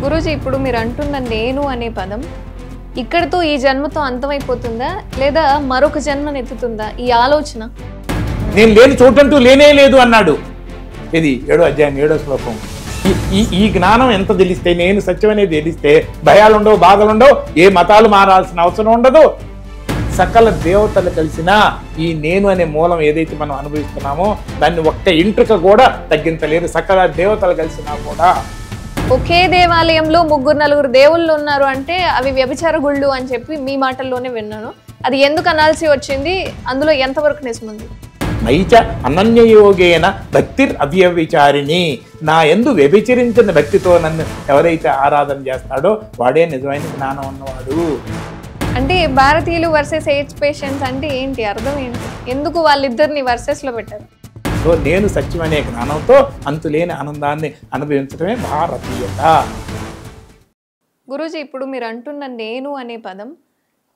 గురూజీ, ఇప్పుడు మీరు అంటున్న నేను అనే పదం ఇక్కడితో ఈ జన్మతో అంతమైపోతుందా లేదా మరొక జన్మను ఎత్తుతుందా ఈ ఆలోచన? నేను లేని చోటంటూ లేనే లేదు అన్నాడు. ఇది 7వ అధ్యాయం 7వ శ్లోకం. ఈ జ్ఞానం ఎంత తెలిస్తే, నేను సత్యం అనేది తెలిస్తే భయాలుండవు, బాధలుండవు, ఏ మతాలు మారాల్సిన అవసరం ఉండదు. సకల దేవతలు కలిసిన ఈ నేను అనే మూలం ఏదైతే మనం అనుభవిస్తున్నామో దాన్ని ఒక్క ఇంట్రుక కూడా తగ్గించలేరు. సకల దేవతలు కలిసినా కూడా ఒకే దేవాలయంలో 3-4 దేవుళ్ళు ఉన్నారు అంటే అవి వ్యభిచార గుళ్ళు అని చెప్పి మీ మాటల్లోనే విన్నాను. అది ఎందుకు అనాల్సి వచ్చింది? అందులో ఎంతవరకు నిజముంది? నైచ అనన్యయోగేన భక్తిర్ అవ్యభిచారిణి. నా యందు వ్యభిచరించిన భక్తితో నన్ను ఎవరైతే ఆరాధన చేస్తాడో వాడే నిజమైన జ్ఞానం ఉన్నవాడు. అంటే భారతీయులు వర్సెస్ ఎయిడ్స్ పేషెంట్స్ అంటే ఏంటి, అర్థం ఏంటి? ఎందుకు వాళ్ళిద్దరిని వర్సెస్లో పెట్టారు? సో నేను సత్యం అనే జ్ఞానంతో అంతులేని ఆనందాన్ని అనుభవించడమే భారతీయత. గురూజీ, ఇప్పుడు మీరు అంటున్న నేను అనే పదం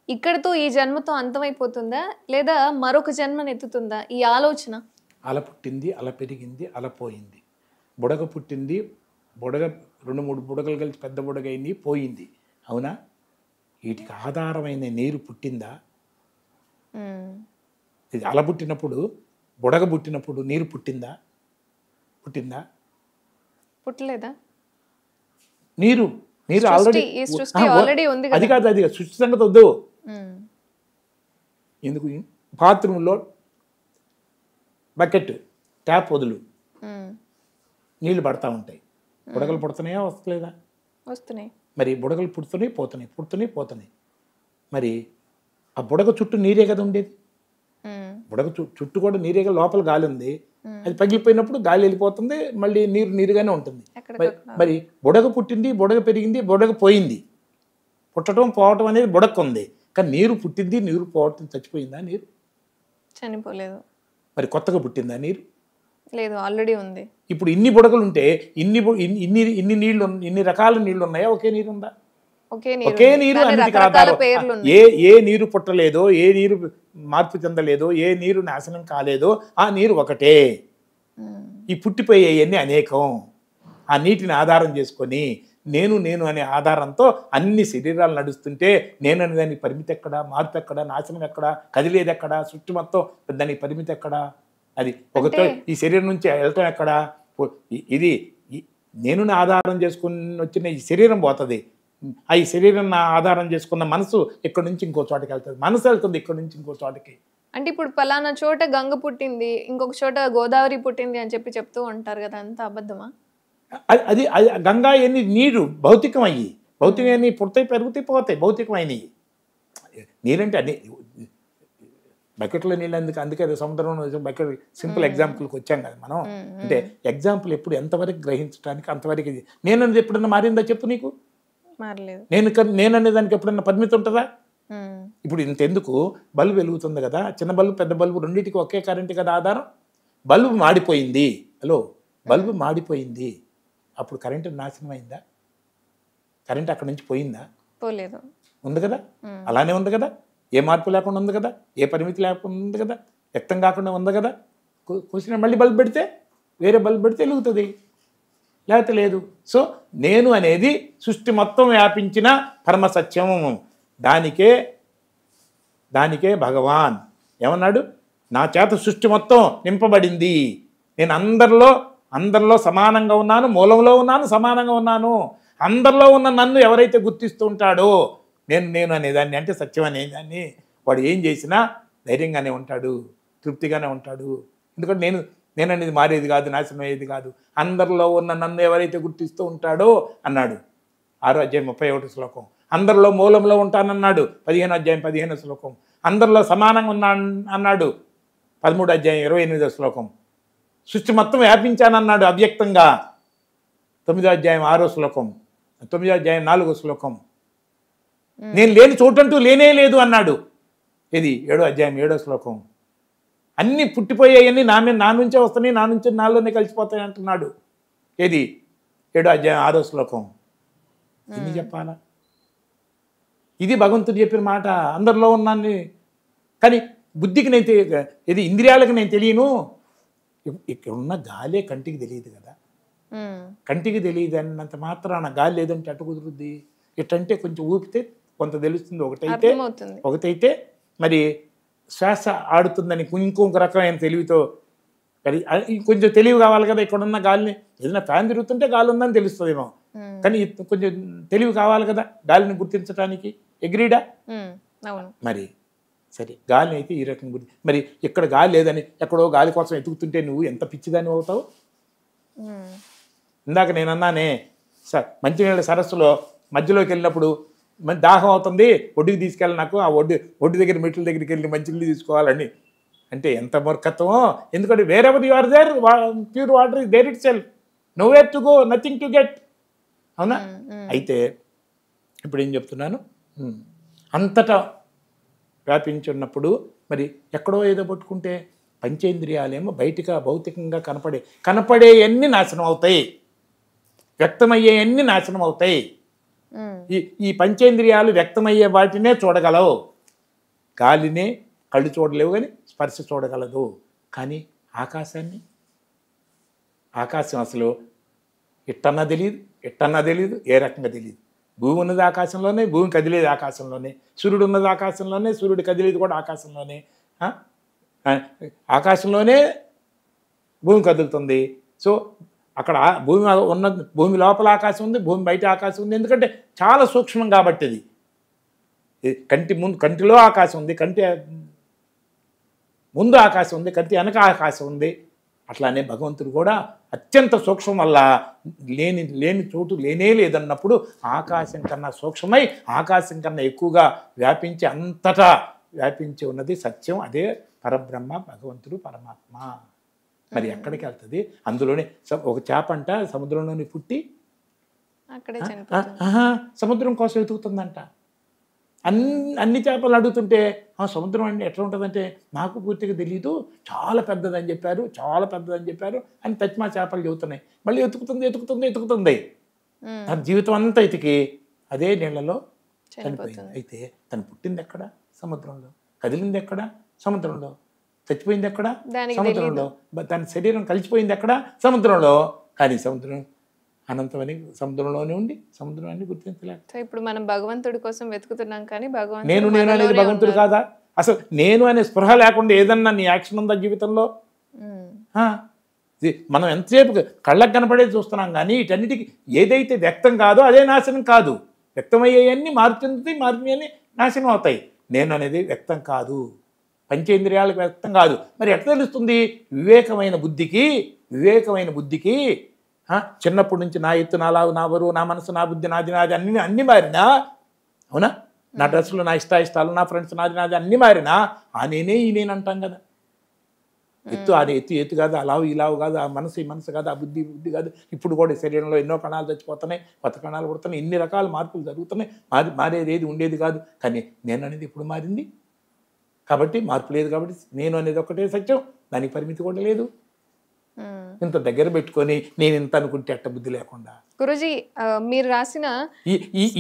ఇక్కడితో ఈ జన్మతో అంతమైపోతుందా లేదా మరొక జన్మను ఎత్తుతుందా ఈ ఆలోచన? అల పుట్టింది, అల పెరిగింది, అల పోయింది. బుడగ పుట్టింది, బుడగ 2-3 బుడగలు కలిసి పెద్ద బుడగైంది, పోయింది. అవునా? వీటికి ఆధారమైన నీరు పుట్టిందా? ఇది అల పుట్టినప్పుడు, బుడగ పుట్టినప్పుడు నీరు పుట్టిందా? పుట్టలేదా? నీరు ఆల్రెడీ ఉంది. అది కాదు, అది సృష్టి సంగతి వద్దు. ఎందుకు? బాత్రూంలో బకెట్ ట్యాప్ వదులు, నీళ్లు పడతా ఉంటాయి. బుడగలు పుడుతున్నాయా, వస్తలేదా? వస్తున్నాయి. మరి బుడగలు పుడుతున్నాయి. మరి ఆ బుడగ చుట్టూ నీరే కదా ఉండేది. బుడగ చుట్టూ కూడా నీరే కదా, లోపల గాలి ఉంది. అది పగిలిపోయినప్పుడు గాలి వెళ్ళిపోతుంది, మళ్ళీ నీరుగానే ఉంటుంది. మరి బుడగ పుట్టింది, బుడగ పెరిగింది, బుడగ పోయింది. పుట్టడం పోవటం అనేది బుడగ ఉంది. కానీ నీరు పుట్టింది, నీరు పోవటం, చచ్చిపోయిందా నీరు? చనిపోలేదు. మరి కొత్తగా పుట్టిందా నీరు? లేదు, ఆల్రెడీ ఉంది. ఇప్పుడు ఇన్ని బుడగలు ఉంటే ఇన్ని నీళ్లు, ఇన్ని రకాల నీళ్లు ఉన్నాయా? ఒకే నీరు ఉందా? ఒకే నీరు అన్నిటికీ ఆధారం. ఏ నీరు పుట్టలేదో, ఏ నీరు మార్పు చెందలేదో, ఏ నీరు నాశనం కాలేదో ఆ నీరు ఒకటే. ఈ పుట్టిపోయేవన్నీ అనేకం. ఆ నీటిని ఆధారం చేసుకొని నేను అనే ఆధారంతో అన్ని శరీరాలు నడుస్తుంటే నేను అనే దానికి పరిమితి ఎక్కడా, మార్పు ఎక్కడా, నాశనం ఎక్కడా, కదిలేదు ఎక్కడా, సృష్టి మొత్తం దానికి పరిమితి ఎక్కడా? అది ఒకతో ఈ శరీరం నుంచి వెళ్ళటం ఎక్కడా? ఇది నేను ఆధారం చేసుకుని వచ్చిన ఈ శరీరం పోతుంది. ఈ శరీరం ఆధారం చేసుకున్న మనసు ఇక్కడి నుంచి ఇంకో చోటకి వెళ్తుంది. మనసు వెళ్తుంది ఇక్కడి నుంచి ఇంకో చోటకి. అంటే ఇప్పుడు పలానా చోట గంగ పుట్టింది, ఇంకొక చోట గోదావరి పుట్టింది అని చెప్పి చెప్తూ ఉంటారు కదా, అంత అబద్ధమా? అది గంగా ఎన్ని నీరు భౌతికమయ్యి, భౌతికమని పుడతాయి, పెరుగుతాయి, పోతాయి. భౌతికమైనవి నీరంటే అన్ని బకెట్లో నీళ్ళు అందుకే సముద్రంలో బకెట్ సింపుల్ ఎగ్జాంపుల్కి వచ్చాం కదా మనం. అంటే ఎగ్జాంపుల్ ఎప్పుడు ఎంతవరకు గ్రహించడానికి అంతవరకు. నేననేది ఎప్పుడన్నా మారిందా చెప్పు నీకు? నేననే దానికి ఎప్పుడన్నా పరిమితి ఉంటుందా? ఇప్పుడు ఇంతెందుకు, బల్బు వెలుగుతుంది కదా, చిన్న బల్బు పెద్ద బల్బు రెండింటికి ఒకే కరెంట్ కదా ఆధారం. బల్బు మాడిపోయింది, బల్బు మాడిపోయింది, అప్పుడు కరెంటు నాశనం అయిందా? కరెంట్ అక్కడి నుంచి పోయిందా? పోలేదు. ఉంది కదా, అలానే ఉంది కదా, ఏ మార్పు లేకుండా ఉంది కదా, ఏ పరిమితి లేకుండా ఉంది కదా, వ్యక్తం కాకుండా ఉంది కదా. కూర్చుని మళ్ళీ బల్బు పెడితే, వేరే బల్బు పెడితే వెలుగుతుంది, లేకపోతే లేదు. సో నేను అనేది సృష్టి మొత్తం వ్యాపించిన పరమసత్యం. దానికే భగవాన్ ఏమన్నాడు? నా చేత సృష్టి మొత్తం నింపబడింది, నేను అందరిలో సమానంగా ఉన్నాను, మూలంలో ఉన్నాను, సమానంగా ఉన్నాను. అందరిలో ఉన్న నన్ను ఎవరైతే గుర్తిస్తూ ఉంటాడో నేను అనేదాన్ని, అంటే సత్యం అనేదాన్ని, వాడు ఏం చేసినా ధైర్యంగానే ఉంటాడు, తృప్తిగానే ఉంటాడు. ఎందుకంటే నేను అనేది మారేది కాదు, నాశనం అయ్యేది కాదు. అందరిలో ఉన్న నన్ను ఎవరైతే గుర్తిస్తూ ఉంటాడో అన్నాడు 6వ అధ్యాయం 31వ శ్లోకం. అందరిలో మూలంలో ఉంటానన్నాడు 15వ అధ్యాయం 15వ శ్లోకం. అందరిలో సమానంగా ఉన్నా అన్నాడు 13వ అధ్యాయం 28వ శ్లోకం. సృష్టి మొత్తం వ్యాపించానన్నాడు అవ్యక్తంగా 9వ అధ్యాయం 6వ శ్లోకం, 9వ అధ్యాయం 4వ శ్లోకం. నేను లేని చోటంటూ లేనే లేదు అన్నాడు. ఇది 7వ అధ్యాయం 7వ శ్లోకం. అన్నీ పుట్టిపోయాయన్నీ నా నుంచే వస్తున్నాయి, నా నుంచి నాలోనే కలిసిపోతాయి అంటున్నాడు. ఏది 7వ అధ్యాయం 6వ శ్లోకం. ఎన్ని చెప్పాలా? ఇది భగవంతుడు చెప్పిన మాట. అందరిలో ఉన్నాన్ని, కానీ బుద్ధికి ఇది ఇంద్రియాలకు నేను తెలియను. ఇక్కడ ఉన్న గాలే కంటికి తెలియదు కదా. కంటికి తెలియదు అన్నంత మాత్రాన గాలి లేదంటే అటు కుదురుద్ది. ఇట్టంటే కొంచెం ఊపితే కొంత తెలుస్తుంది. ఒకటైతే మరి శ్వాస ఆడుతుందని ఇంకొక రకమైన తెలివితో మరి కొంచెం తెలివి కావాలి కదా. ఇక్కడున్న గాలిని ఏదైనా ఫ్యాన్ తిరుగుతుంటే గాలి ఉందని తెలుస్తుందేమో, కానీ కొంచెం తెలివి కావాలి కదా గాలిని గుర్తించడానికి. ఎగ్రీడా? మరి సరే, గాలిని అయితే ఈ రకంగా మరి ఇక్కడ గాలి లేదని ఎక్కడో గాలి కోసం ఎతుకుతుంటే నువ్వు ఎంత పిచ్చిదాన్ని అవుతావు. ఇందాక నేను అన్నానే, మంచినీళ్ళ సరస్సులో మధ్యలోకి వెళ్ళినప్పుడు మంచి దాహం అవుతుంది, ఒడ్డుకి తీసుకెళ్ళి నాకు ఆ ఒడ్డు దగ్గర మెట్ల దగ్గరికి వెళ్ళి మంచినీళ్ళు తీసుకోవాలని. అంటే ఎంత మూర్ఖత్వమో. ఎందుకంటే wherever you are there, pure water is there itself, nowhere to go, nothing to get. అవునా? అయితే ఇప్పుడు ఏం చెప్తున్నాను, అంతటా వ్యాపించి ఉన్నప్పుడు మరి ఎక్కడో ఏదో పట్టుకుంటే పంచేంద్రియాలేమో బయటిగా భౌతికంగా కనపడేవన్నీ నాశనం అవుతాయి, వ్యక్తమయ్యేవన్నీ నాశనం అవుతాయి. ఈ పంచేంద్రియాలు వ్యక్తమయ్యే వాటినే చూడగలవు. గాలినే కళ్ళు చూడలేవు కానీ స్పర్శ చూడగలదు. కానీ ఆకాశం అసలు ఎట్టన్నా తెలియదు, ఏ రకంగా తెలియదు. భూమి ఉన్నది ఆకాశంలోనే, భూమి కదిలేది ఆకాశంలోనే. సూర్యుడు ఉన్నది ఆకాశంలోనే, సూర్యుడు కదిలేది కూడా ఆకాశంలోనే. ఆకాశంలోనే భూమి కదులుతుంది. సో అక్కడ భూమి లోపల ఆకాశం ఉంది, భూమి బయట ఆకాశం ఉంది. ఎందుకంటే చాలా సూక్ష్మం కాబట్టి అది. కంటిలో ఆకాశం ఉంది, కంటి ముందు ఆకాశం ఉంది, కంటి వెనక ఆకాశం ఉంది. అట్లానే భగవంతుడు కూడా అత్యంత సూక్ష్మం వల్ల లేని చోటు లేనే లేదన్నప్పుడు ఆకాశం కన్నా సూక్ష్మమై ఆకాశం కన్నా ఎక్కువగా వ్యాపించి అంతటా వ్యాపించి ఉన్నది సత్యం. అదే పరబ్రహ్మ, భగవంతుడు, పరమాత్మ. మరి ఎక్కడికి వెళ్తుంది? అందులోనే ఒక చేప అంట సముద్రంలోని పుట్టి సముద్రం కోసం వెతుకుతుందంట. అన్ని చేపలు అడుగుతుంటే సముద్రం అంటే ఎట్లా ఉంటుందంటే నాకు పూర్తిగా తెలీదు, చాలా పెద్దదని చెప్పారు అని తచ్మా చేపలు చెబుతున్నాయి. మళ్ళీ ఎతుకుతుంది. తన జీవితం అంతా ఎతికి అదే నీళ్ళలో చనిపోయింది. అయితే తను పుట్టింది ఎక్కడ? సముద్రంలో. కదిలింది ఎక్కడ? సముద్రంలో. చచ్చిపోయింది ఎక్కడ? సముద్రంలో. తన శరీరం కలిసిపోయింది ఎక్కడ? సముద్రంలో. కానీ సముద్రం అనంతమని సముద్రంలోనే ఉండి సముద్రాన్ని గుర్తించలేదు. ఇప్పుడు మనం భగవంతుడి కోసం వెతుకుతున్నాం కానీ నేను అనేది భగవంతుడు కాదా? అసలు నేను అనే స్పృహ లేకుండా ఏదన్నా నీ యాక్షన్ ఉందా జీవితంలో? మనం ఎంతసేపు కళ్ళకు కనపడేది చూస్తున్నాం కానీ వీటన్నిటికీ ఏదైతే వ్యక్తం కాదో అదే నాశనం కాదు. వ్యక్తమయ్యేవన్నీ మారుతుంది, నాశనం అవుతాయి. నేను అనేది వ్యక్తం కాదు, పంచేంద్రియాలకు వ్యక్తం కాదు. మరి ఎట్లా తెలుస్తుంది? వివేకమైన బుద్ధికి చిన్నప్పటి నుంచి నా ఎత్తు, నా లావు, నా బరువు, నా మనసు, నా బుద్ధి, నాది అన్నీ మారినా, అవునా? నా డ్రెస్సులు, నా ఇష్టాలు, నా ఫ్రెండ్స్, నాది అన్నీ మారినా నేనే ఈ నేను అంటాం కదా. ఎత్తు కాదు, ఆ లావు ఈ లావు కాదు, ఆ మనసు ఈ మనసు కాదు, ఆ బుద్ధి కాదు. ఇప్పుడు కూడా శరీరంలో ఎన్నో కణాలు చచ్చిపోతున్నాయి, కొత్త కణాలు పుడుతున్నాయి, ఇన్ని రకాల మార్పులు జరుగుతున్నాయి. మారేది ఏది ఉండేది కాదు. కానీ నేను అనేది ఇప్పుడు మారింది కాబట్టి, మార్పు లేదు కాబట్టి నేను అనేది ఒకటే సత్యం, దానికి పరిమితి కూడా లేదు. ఇంత దగ్గర పెట్టుకొని నేను ఇంత అనుకుంటే అట్ట బుద్ధి లేకుండా. గురూజీ, మీరు రాసిన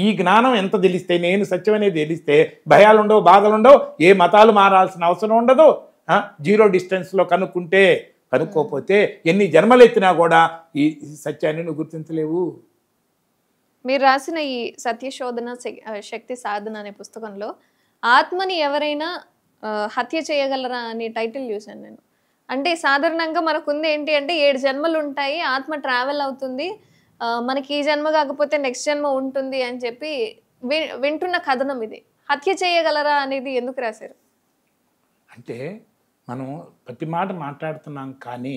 ఈ జ్ఞానం ఎంత తెలిస్తే, నేను సత్యం అనేది తెలిస్తే భయాలుండవు, బాధలుండవు, ఏ మతాలు మారాల్సిన అవసరం ఉండదు. జీరో డిస్టెన్స్లో కనుక్కోపోతే ఎన్ని జన్మలు ఎత్తినా కూడా ఈ సత్యాన్ని నువ్వు గుర్తించలేవు. మీరు రాసిన ఈ సత్యశోధన శక్తి సాధన అనే పుస్తకంలో ఆత్మని ఎవరైనా హత్య చేయగలరా అనే టైటిల్ చూశాను నేను. అంటే సాధారణంగా మనకుంది ఏంటి అంటే 7 జన్మలు ఉంటాయి, ఆత్మ ట్రావెల్ అవుతుంది, మనకి ఈ జన్మ కాకపోతే నెక్స్ట్ జన్మ ఉంటుంది అని చెప్పి వింటున్న కథనం ఇది. హత్య చేయగలరా అనేది ఎందుకు రాశారు? అంటే మనం ప్రతి మాట మాట్లాడుతున్నాం కానీ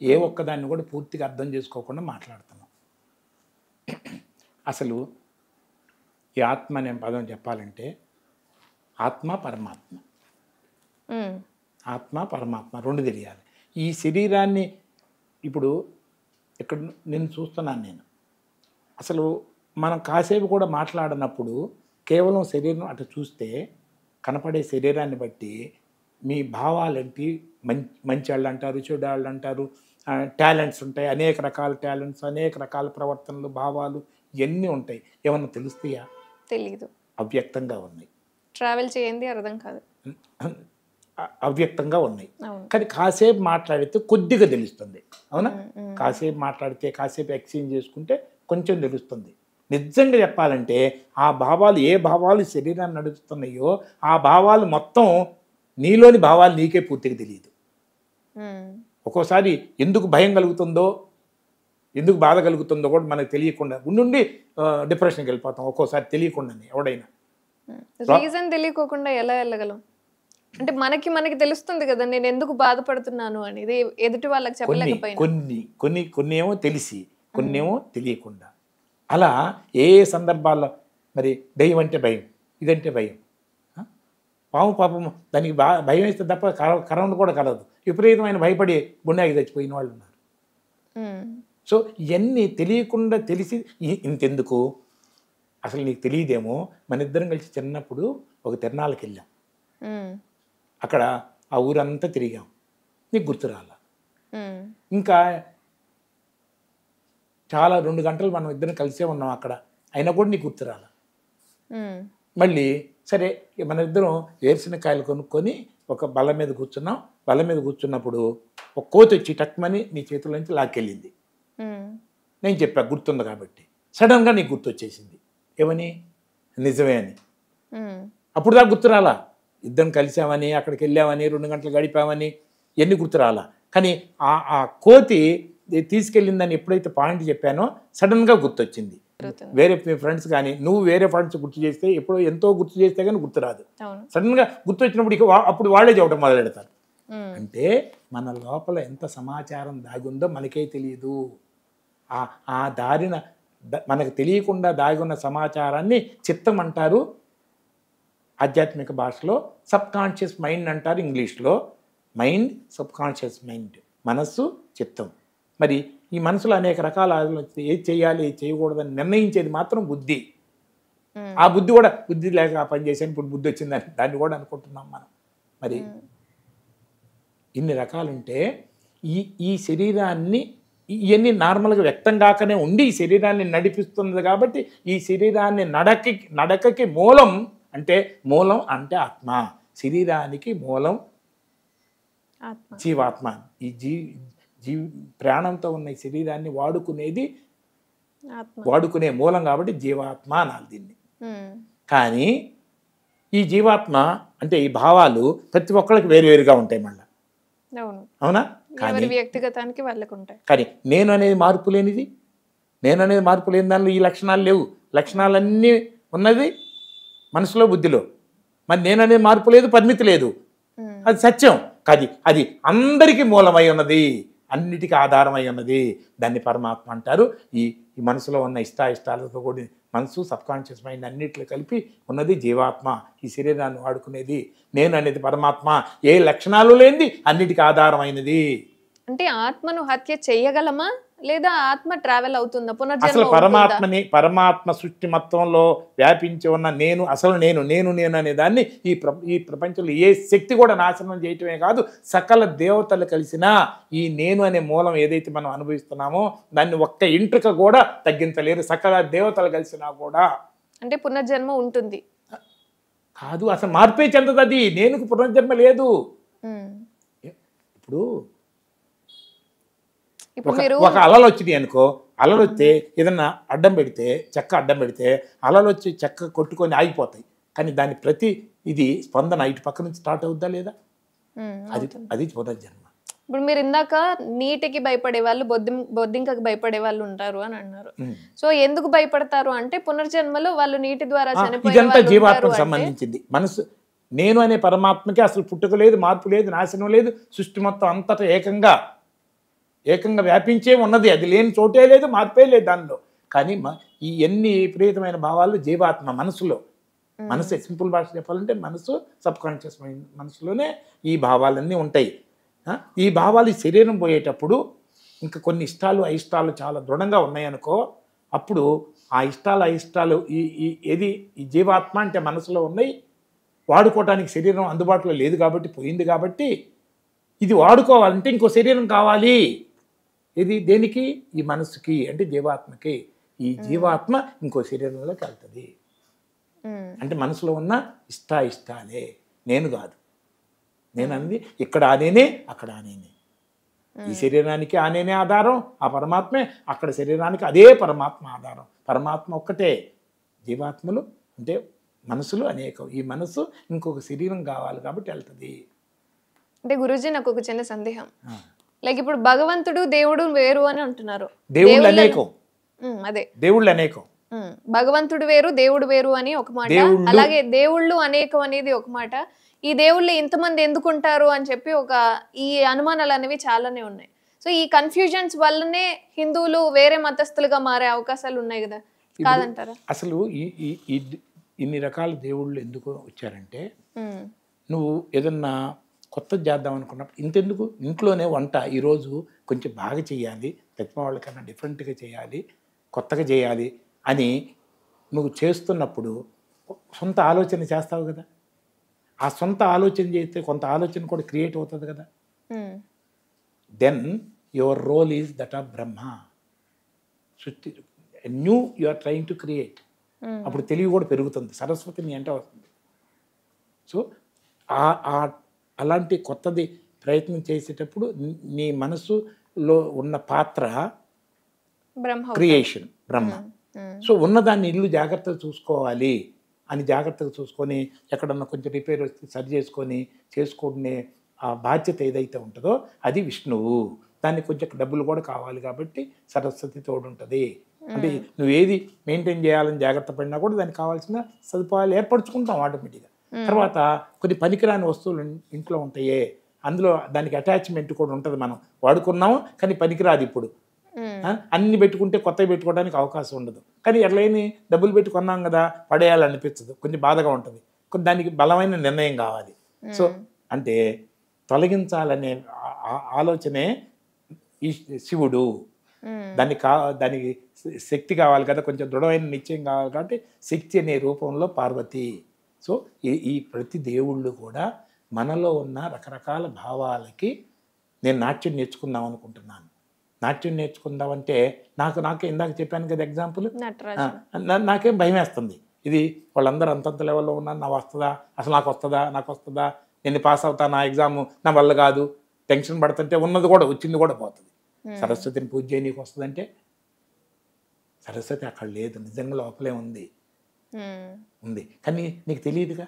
ఏ ఒక్కదాన్ని కూడా పూర్తిగా అర్థం చేసుకోకుండా మాట్లాడుతున్నాం. అసలు ఈ ఆత్మ అనే పదం చెప్పాలంటే ఆత్మ పరమాత్మ రెండు తెలియాలి. ఈ శరీరాన్ని ఇప్పుడు ఇక్కడ నేను చూస్తున్నాను. అసలు మనం కాసేపు కూడా మాట్లాడినప్పుడు కేవలం శరీరం అటు చూస్తే కనపడే శరీరాన్ని బట్టి మీ భావాలేంటి, మంచి వాళ్ళు అంటారు, చెడు వాళ్ళు అంటారు, టాలెంట్స్ ఉంటాయి, అనేక రకాల టాలెంట్స్, అనేక రకాల ప్రవర్తనలు, భావాలు ఇవన్నీ ఉంటాయి. ఏమన్నా తెలుస్తాయా? తెలీదు, అవ్యక్తంగా ఉన్నాయి. ట్రావెల్ చేయండి అర్థం కాదు. అవ్యక్తంగా ఉన్నాయి. అవును. కానీ కాసేపు మాట్లాడితే కొద్దిగా తెలుస్తుంది. అవునా? కాసేపు మాట్లాడితే కాసేపు ఎక్స్చేంజ్ చేసుకుంటే కొంచెం తెలుస్తుంది. నిజంగా చెప్పాలంటే ఆ భావాలు ఏ భావాలు శరీరాన్ని నడుపుతున్నాయో ఆ భావాలు మొత్తం నీలోని భావాలు నీకే పూర్తిగా తెలియదు. ఒక్కోసారి ఎందుకు భయం కలుగుతుందో ఎందుకు బాధ కలుగుతుందో కూడా మనకు తెలియకుండా ఉండి డిప్రెషన్కి వెళ్ళిపోతాం ఒక్కోసారి తెలియకుండానే. ఎవడైనా రీజన్ తెలియకోకుండా ఎలా వెళ్ళగలం? అంటే మనకి తెలుస్తుంది కదా నేను ఎందుకు బాధపడుతున్నాను అని. ఇది ఎదుటి వాళ్ళకి చెప్పలేకపోయినా కొన్ని ఏమో తెలిసి కొన్ని ఏమో తెలియకుండా. అలా ఏ సందర్భాల్లో మరి దయ్యం అంటే భయం, ఇదంటే భయం. పాము పాపం దానికి భయం వేస్తే తప్ప కరవను కూడా కలదు. విపరీతమైన భయపడి గుండెకి చచ్చిపోయిన వాళ్ళు ఉన్నారు. సో ఇవన్నీ తెలియకుండా తెలిసి ఇంతెందుకు అసలు నీకు తెలియదేమో. మన ఇద్దరం కలిసి చిన్నప్పుడు ఒక తిరణాలకు వెళ్ళాం. అక్కడ ఆ ఊరంతా తిరిగాం. నీకు గుర్తు రాల. ఇంకా చాలా 2 గంటలు మనం ఇద్దరం కలిసే ఉన్నాం అక్కడ. అయినా కూడా నీకు గుర్తు రాల. మళ్ళీ సరే మన ఇద్దరం వేరుశనకాయలు కొనుక్కొని ఒక బల్ల మీద కూర్చున్నాం. బల్ల మీద కూర్చున్నప్పుడు ఒక కోతి వచ్చి టక్మని నీ చేతుల నుంచి లాక్కెళ్ళింది. నేను చెప్పా గుర్తుంది కాబట్టి. సడన్గా నీకు గుర్తు వచ్చేసింది. ఏమని? నిజమే అని. అప్పుడు దాకా గుర్తు రాలా. ఇద్దరం కలిసామని అక్కడికి వెళ్ళామని 2 గంటలు గడిపామని ఎన్ని గుర్తు రాలా. కానీ ఆ కోతి తీసుకెళ్ళిందని ఎప్పుడైతే పాయింట్ చెప్పానో సడన్గా గుర్తొచ్చింది. వేరే ఫ్రెండ్స్ కానీ నువ్వు వేరే ఫ్రెండ్స్ గుర్తు చేస్తే ఎప్పుడో ఎంతో గుర్తు చేస్తే కానీ గుర్తురాదు. సడన్గా గుర్తు వచ్చినప్పుడు అప్పుడు వాళ్ళే చెప్పడం మొదలెడతారు. అంటే మన లోపల ఎంత సమాచారం దాగుందో మనకే తెలియదు. ఆ దారిన మనకు తెలియకుండా దాగి ఉన్న సమాచారాన్ని చిత్తం అంటారు ఆధ్యాత్మిక భాషలో. సబ్ కాన్షియస్ మైండ్ అంటారు ఇంగ్లీష్లో. మైండ్, సబ్ కాన్షియస్ మైండ్, మనస్సు, చిత్తం. మరి ఈ మనసులో అనేక రకాల ఏది చేయాలి ఏది చేయకూడదని నిర్ణయించేది మాత్రం బుద్ధి. ఆ బుద్ధి కూడా బుద్ధి లేక ఆ పని చేశాను ఇప్పుడు బుద్ధి వచ్చిందని దాన్ని కూడా అనుకుంటున్నాం మనం. మరి ఇన్ని రకాలుంటే ఈ శరీరాన్ని ఇవన్నీ నార్మల్గా వ్యక్తం కాకనే ఉండి ఈ శరీరాన్ని నడిపిస్తున్నది. కాబట్టి ఈ శరీరాన్ని నడకకి మూలం అంటే ఆత్మ. శరీరానికి మూలం జీవాత్మ. ఈ ప్రాణంతో ఉన్న ఈ శరీరాన్ని వాడుకునే మూలం కాబట్టి జీవాత్మ అనాలి దీన్ని. కానీ ఈ జీవాత్మ అంటే ఈ భావాలు ప్రతి ఒక్కరికి వేరువేరుగా ఉంటాయి మళ్ళీ. అవునా? కానీ వ్యక్తిగతానికి వాళ్ళకు ఉంటాయి. కానీ నేను అనేది మార్పు లేనిది. నేను అనేది మార్పు లేని దానిలో ఈ లక్షణాలు లేవు. లక్షణాలన్నీ ఉన్నది మనసులో, బుద్ధిలో. మరి నేను అనేది మార్పు లేదు, పరిమితి లేదు. అది సత్యం. అది అందరికీ మూలమై ఉన్నది, అన్నిటికీ ఆధారమై ఉన్నది. దాన్ని పరమాత్మ అంటారు. ఈ మనసులో ఉన్న ఇష్టాలతో కూడి మనసు, సబ్కాన్షియస్ మైండ్ అన్నిట్లో కలిపి ఉన్నది జీవాత్మ. ఈ శరీరాన్ని వాడుకునేది నేను అనేది పరమాత్మ. ఏ లక్షణాలు లేనిది, అన్నిటికీ ఆధారమైనది. అంటే ఆత్మను హత్య చేయగలమా లేదా ఆత్మ ట్రావెల్ అవుతుందా? అసలు పరమాత్మ సృష్టి మొత్తంలో వ్యాపించి ఉన్న నేను అనే దాన్ని ఈ ప్రపంచంలో ఏ శక్తి కూడా నాశనం చేయటమే కాదు, సకల దేవతలు కలిసినా ఈ నేను అనే మూలం ఏదైతే మనం అనుభవిస్తున్నామో దాన్ని ఒక్క ఇంట్రిక కూడా తగ్గించలేరు. సకల దేవతలు కలిసినా కూడా. అంటే పునర్జన్మ ఉంటుంది కాదు, అసలు మార్పే చెందదు. అది నేనుకు పునర్జన్మ లేదు. ఒక అలలు వచ్చినాయి అనుకో, అలలు వస్తే ఏదన్నా చెక్క అడ్డం పెడితే అలలు వచ్చి చెక్క కొట్టుకొని ఆగిపోతాయి. కానీ దాని ప్రతి ఇది స్పందన ఇటు పక్క నుంచి స్టార్ట్ అవుద్దా లేదా? అది పునర్జన్మ. ఇప్పుడు మీరు ఇందాక నీటికి భయపడే వాళ్ళు, బొద్దింకకి భయపడే వాళ్ళు ఉంటారు అని అన్నారు. సో ఎందుకు భయపడతారు అంటే పునర్జన్మలో వాళ్ళు నీటి ద్వారా ఇదంతా జీవాత్మకు సంబంధించింది. మనసు నేను అనే పరమాత్మకి అసలు పుట్టుక లేదు, మార్పు లేదు, నాశనం లేదు. సృష్టి మొత్తం అంతటా ఏకంగా వ్యాపించే ఉన్నది. అది లేని చోటే లేదు, మార్పే లేదు దానిలో. కానీ ఈ ఎన్ని విపరీతమైన భావాలు జీవాత్మ మనసులో. మనసు సింపుల్ భాష చెప్పాలంటే మనసు, సబ్ కాన్షియస్ మైండ్, మనసులోనే ఈ భావాలన్నీ ఉంటాయి. ఈ భావాలు ఈ శరీరం పోయేటప్పుడు ఇంకా కొన్ని ఇష్టాలు అయిష్టాలు చాలా దృఢంగా ఉన్నాయనుకో, అప్పుడు ఆ అయిష్టాలు ఈ జీవాత్మ అంటే మనసులో ఉన్నాయి. వాడుకోవటానికి శరీరం అందుబాటులో లేదు కాబట్టి, పోయింది కాబట్టి, ఇది వాడుకోవాలంటే ఇంకో శరీరం కావాలి. దేనికి? ఈ మనసుకి అంటే జీవాత్మకి. ఈ జీవాత్మ ఇంకో శరీరంలోకి వెళ్తుంది. అంటే మనసులో ఉన్న ఇష్టాలే, నేను కాదు. నేను అంది ఇక్కడ ఆనేనే, అక్కడ ఆనేనే. ఈ శరీరానికి ఆనేనే ఆధారం, ఆ పరమాత్మే. అక్కడ శరీరానికి అదే పరమాత్మ ఆధారం. పరమాత్మ ఒక్కటే. జీవాత్మలు అంటే మనసులు అనేకం. ఈ మనసు ఇంకొక శరీరం కావాలి కాబట్టి వెళ్తుంది. అంటే గురూజీ నాకు ఒక చిన్న సందేహం. లైక్ ఇప్పుడు భగవంతుడు దేవుడు వేరు అని అంటున్నారు. దేవుళ్ళు అనేకం. అదే దేవుళ్ళు అనేకం. భగవంతుడు వేరు దేవుడు వేరు అని ఒక మాట, అలాగే దేవుళ్ళు అనేకం అనేది ఒక మాట. ఈ దేవుళ్ళు ఇంతమంది ఎందుకుంటారు అని చెప్పి ఈ అనుమానాలు అనేవి చాలానే ఉన్నాయి. సో ఈ కన్ఫ్యూజన్స్ వల్లనే హిందువులు వేరే మతస్థులుగా మారే అవకాశాలు ఉన్నాయి కదా, కాదంటారా? అసలు ఇన్ని రకాల దేవుళ్ళు ఎందుకు వచ్చారంటే, నువ్వు ఏదన్నా కొత్త చేద్దాం అనుకున్నప్పుడు ఇంతెందుకు, ఇంట్లోనే వంట ఈరోజు కొంచెం బాగా చేయాలి, తెచ్చిన వాళ్ళకన్నా డిఫరెంట్గా చేయాలి, కొత్తగా చేయాలి అని నువ్వు చేస్తున్నప్పుడు సొంత ఆలోచన చేస్తావు కదా. ఆ సొంత ఆలోచన చేస్తే కొంత ఆలోచన కూడా క్రియేట్ అవుతుంది కదా. Then your role is that of Brahma. సృష్టి new you are trying to create. అప్పుడు తెలివి కూడా పెరుగుతుంది, సరస్వతిని అంటే వస్తుంది. సో అలాంటి కొత్తది ప్రయత్నం చేసేటప్పుడు నీ మనసులో ఉన్న పాత్ర క్రియేషన్, బ్రహ్మ. సో ఉన్నదాన్ని ఇల్లు జాగ్రత్తగా చూసుకోవాలి అని జాగ్రత్తగా చూసుకొని, ఎక్కడన్నా కొంచెం రిపేర్ వస్తే సరి చేసుకునే ఆ బాధ్యత ఏదైతే ఉంటుందో అది విష్ణువు. దానికి కొంచెం డబ్బులు కూడా కావాలి కాబట్టి సరస్వతి తోడుంటుంది. అంటే నువ్వు ఏది మెయింటైన్ చేయాలని జాగ్రత్త పడినా కూడా దానికి కావాల్సిన సదుపాయాలు ఏర్పరచుకుంటాం ఆటోమేటిక్గా. తర్వాత కొన్ని పనికిరాని వస్తువులు ఇంట్లో ఉంటాయే, అందులో దానికి అటాచ్మెంట్ కూడా ఉంటుంది. మనం వాడుకున్నాము కానీ పనికిరాదు ఇప్పుడు. అన్ని పెట్టుకుంటే కొత్తవి పెట్టుకోవడానికి అవకాశం ఉండదు. కానీ ఎట్లయినా డబ్బులు పెట్టి కొన్నాం కదా, పడేయాలనిపించదు, కొంచెం బాధగా ఉంటుంది. దానికి బలమైన నిర్ణయం కావాలి. సో అంటే తొలగించాలనే ఆలోచనే ఈ శివుడు. దానికి శక్తి కావాలి కదా, కొంచెం దృఢమైన నిశ్చయం కావాలి కాబట్టి శక్తి అనే రూపంలో పార్వతి. సో ఈ ప్రతి దేవుళ్ళు కూడా మనలో ఉన్న రకరకాల భావాలకి నేను నాట్యం నేర్చుకుందాం అనుకుంటున్నాను. నాట్యం నేర్చుకుందామంటే నాకే ఇందాక చెప్పాను కదా ఎగ్జాంపుల్, నాకేం భయం వేస్తుంది. ఇది వాళ్ళందరూ అంతంత లెవెల్లో ఉన్నారు, నాకు వస్తుందా, నాకు వస్తుందా, నేను పాస్ అవుతా, నా ఎగ్జామ్ నా వల్ల కాదు, టెన్షన్ పడుతుంటే ఉన్నది కూడా వచ్చింది కూడా పోతుంది. సరస్వతిని పూజ చేయ నీకు వస్తుందంటే సరస్వతి అక్కడ లేదు, నిజంగా లోపలే ఉంది. కానీ నీకు తెలియదుగా,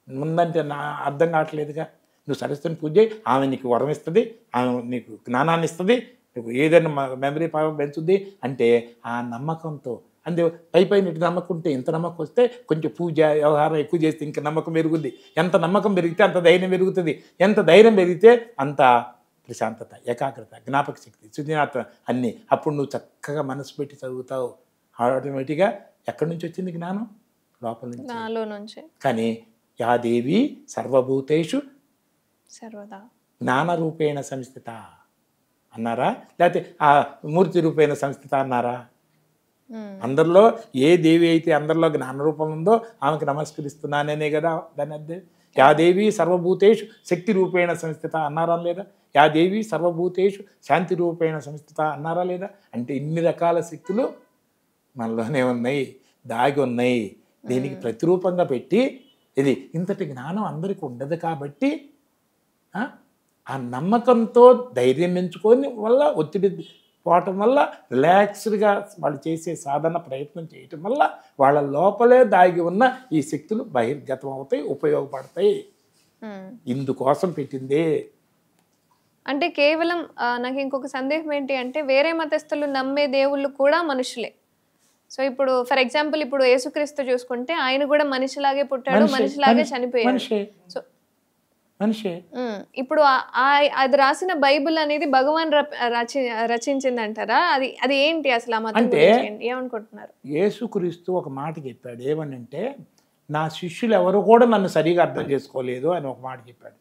ముందంటే నా అర్థం కావట్లేదుగా. నువ్వు సరస్వతిని పూజ చేయి, ఆమె నీకు వరం ఇస్తుంది, ఆమె నీకు జ్ఞానాన్ని ఇస్తుంది, నీకు ఏదైనా మెమరీ పవర్ పెంచుద్ది అంటే ఆ నమ్మకంతో. అంతే పైన ఇటు నమ్మకం ఉంటే, ఇంత నమ్మకం వస్తే కొంచెం పూజ వ్యవహారం ఎక్కువ చేస్తే ఇంకా నమ్మకం పెరుగుద్ది. ఎంత నమ్మకం పెరిగితే అంత ధైర్యం పెరుగుతుంది. ఎంత ధైర్యం పెరిగితే అంత ప్రశాంతత, ఏకాగ్రత, జ్ఞాపక శక్తి, సృజనాత్మక అన్నీ. అప్పుడు నువ్వు చక్కగా మనసు పెట్టి చదువుతావు. ఆటోమేటిక్గా ఎక్కడి నుంచి వచ్చింది జ్ఞానం? లోపల నుంచి. కానీ యా దేవి సర్వభూతేషు సర్వదా జ్ఞానరూపేణ సంస్థిత అన్నారా, లేకపోతే ఆ మూర్తి రూపేణ సంస్థిత అన్నారా? అందరిలో ఏ దేవి అయితే అందరిలో జ్ఞానరూపం ఉందో ఆమెకు నమస్కరిస్తున్నాననే కదా దాని అర్థం. యా దేవి సర్వభూతేషు శక్తి రూపేణ సంస్థిత అన్నారా లేదా? యా దేవి సర్వభూతేషు శాంతి రూపేణ సంస్థిత అన్నారా లేదా? అంటే ఇన్ని రకాల శక్తులు మనలోనే ఉన్నాయి, దాగి ఉన్నాయి. దీనికి ప్రతిరూపంగా పెట్టి ఇది ఇంతటి జ్ఞానం అందరికీ ఉండదు కాబట్టి ఆ నమ్మకంతో ధైర్యం పెంచుకొని వల్ల ఒత్తిడి పోవటం వల్ల రిలాక్స్డ్గా వాళ్ళు చేసే సాధన ప్రయత్నం చేయటం వల్ల వాళ్ళ లోపలే దాగి ఉన్న ఈ శక్తులు బహిర్గతం అవుతాయి, ఉపయోగపడతాయి. ఇందుకోసం పెట్టిందే. అంటే కేవలం నాకు ఇంకొక సందేహం ఏంటి అంటే, వేరే మతస్థులు నమ్మే దేవుళ్ళు కూడా మనుషులే. సో ఇప్పుడు ఫర్ ఎగ్జాంపుల్ ఇప్పుడు యేసుక్రీస్తు చూసుకుంటే ఆయన కూడా మనిషిలాగే పుట్టాడు, మనిషిలాగే చనిపోయాడు. సో మనిషి ఇప్పుడు అది రాసిన బైబిల్ అనేది భగవాన్ రచించింది అంటారా? అది ఏంటి అసలు ఆ మతం గురించి ఏమనుకుంటున్నారు? యేసుక్రీస్తు ఒక మాట చెప్పాడు, ఏమనంటే నా శిష్యులు ఎవరు కూడా నన్ను సరిగా అర్థం చేసుకోలేదు అని ఒక మాట చెప్పాడు.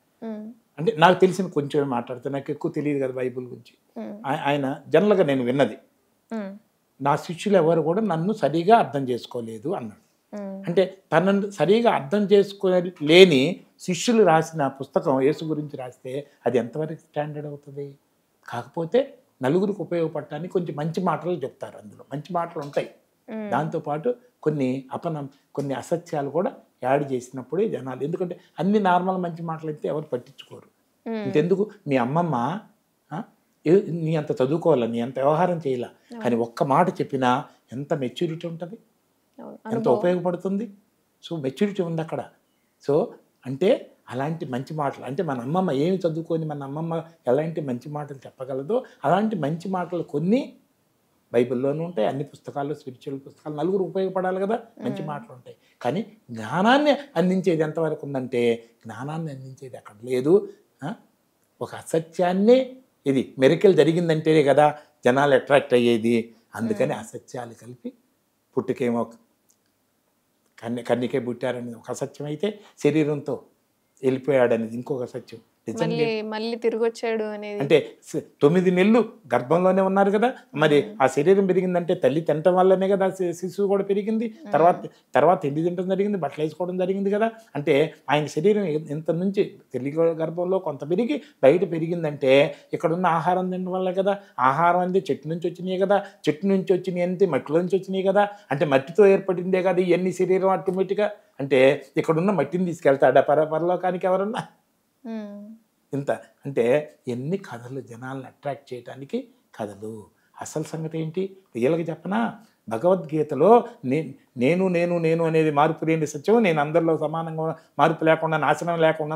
అంటే నాకు తెలిసిన కొంచెం మాట్లాడితే, నాకు ఎక్కువ తెలియదు కదా బైబిల్ గురించి. ఆయన జనరల్గా నేను విన్నది, నా శిష్యులు ఎవరు కూడా నన్ను సరిగా అర్థం చేసుకోలేదు అన్నాడు. అంటే తనను సరిగా అర్థం చేసుకోలేని శిష్యులు రాసిన పుస్తకం యేసు గురించి రాస్తే అది ఎంతవరకు స్టాండర్డ్ అవుతుంది? కాకపోతే నలుగురికి ఉపయోగపడటానికి కొంచెం మంచి మాటలు చెప్తారు, అందులో మంచి మాటలు ఉంటాయి. దాంతోపాటు కొన్ని అసత్యాలు కూడా యాడ్ చేసినప్పుడే జనాలు, ఎందుకంటే అన్ని నార్మల్ మంచి మాటలు అయితే ఎవరు పట్టించుకోరు. ఇంతెందుకు మీ అమ్మమ్మ నీ అంత చదువుకోవాలా, నీ అంత వ్యవహారం చేయాల, కానీ ఒక్క మాట చెప్పినా ఎంత మెచ్యూరిటీ ఉంటుంది, ఎంత ఉపయోగపడుతుంది. సో మెచ్యూరిటీ ఉంది అక్కడ. సో అంటే అలాంటి మంచి మాటలు, అంటే మన అమ్మమ్మ ఏమి చదువుకొని మన అమ్మమ్మ ఎలాంటి మంచి మాటలు చెప్పగలదో అలాంటి మంచి మాటలు కొన్ని బైబిల్లోనూ ఉంటాయి, అన్ని పుస్తకాల్లో, స్పిరిచువల్ పుస్తకాలు. నలుగురు ఉపయోగపడాలి కదా, మంచి మాటలు ఉంటాయి. కానీ జ్ఞానాన్ని అందించేది ఎంతవరకు ఉందంటే, జ్ఞానాన్ని అందించేది అక్కడ లేదు. ఒక అసత్యాన్ని, ఇది మెరికల్ జరిగిందంటేనే కదా జనాలు అట్రాక్ట్ అయ్యేది. అందుకని అసత్యాలు కలిపి పుట్టుకేమో కన్నికే పుట్టారనేది ఒక అసత్యం అయితే, శరీరంతో వెళ్ళిపోయాడనేది ఇంకొక సత్యం. మళ్ళీ తిరిగి వచ్చాడు అనేది, అంటే 9 నెలలు గర్భంలోనే ఉన్నారు కదా, మరి ఆ శరీరం పెరిగిందంటే తల్లి తినటం వల్లనే కదా శిశువు కూడా పెరిగింది. తర్వాత తిండి తినడం జరిగింది, బట్టలు వేసుకోవడం జరిగింది కదా. అంటే ఆయన శరీరం ఇంత నుంచి తల్లి గర్భంలో కొంత పెరిగి బయట పెరిగిందంటే ఇక్కడున్న ఆహారం తినడం వల్ల కదా. ఆహారం అంటే చెట్టు నుంచి వచ్చినాయి కదా, చెట్టు నుంచి వచ్చినాయి అంటే మట్టిలో నుంచి వచ్చినాయి కదా, అంటే మట్టితో ఏర్పడిందే కదా ఇవన్నీ శరీరం ఆటోమేటిక్గా. అంటే ఇక్కడున్న మట్టిని తీసుకెళ్తాడా పరలోకానికి ఎవరన్నా? ఇంత అంటే ఎన్ని కథలు జనాలను అట్రాక్ట్ చేయడానికి కథలు. అసలు సంగతి ఏంటి రియల్గా చెప్పనా, భగవద్గీతలో నేను నేను నేను అనేది మార్పు లేని సత్యం, నేను అందరిలో సమానంగా మార్పు లేకుండా నాశనం లేకుండా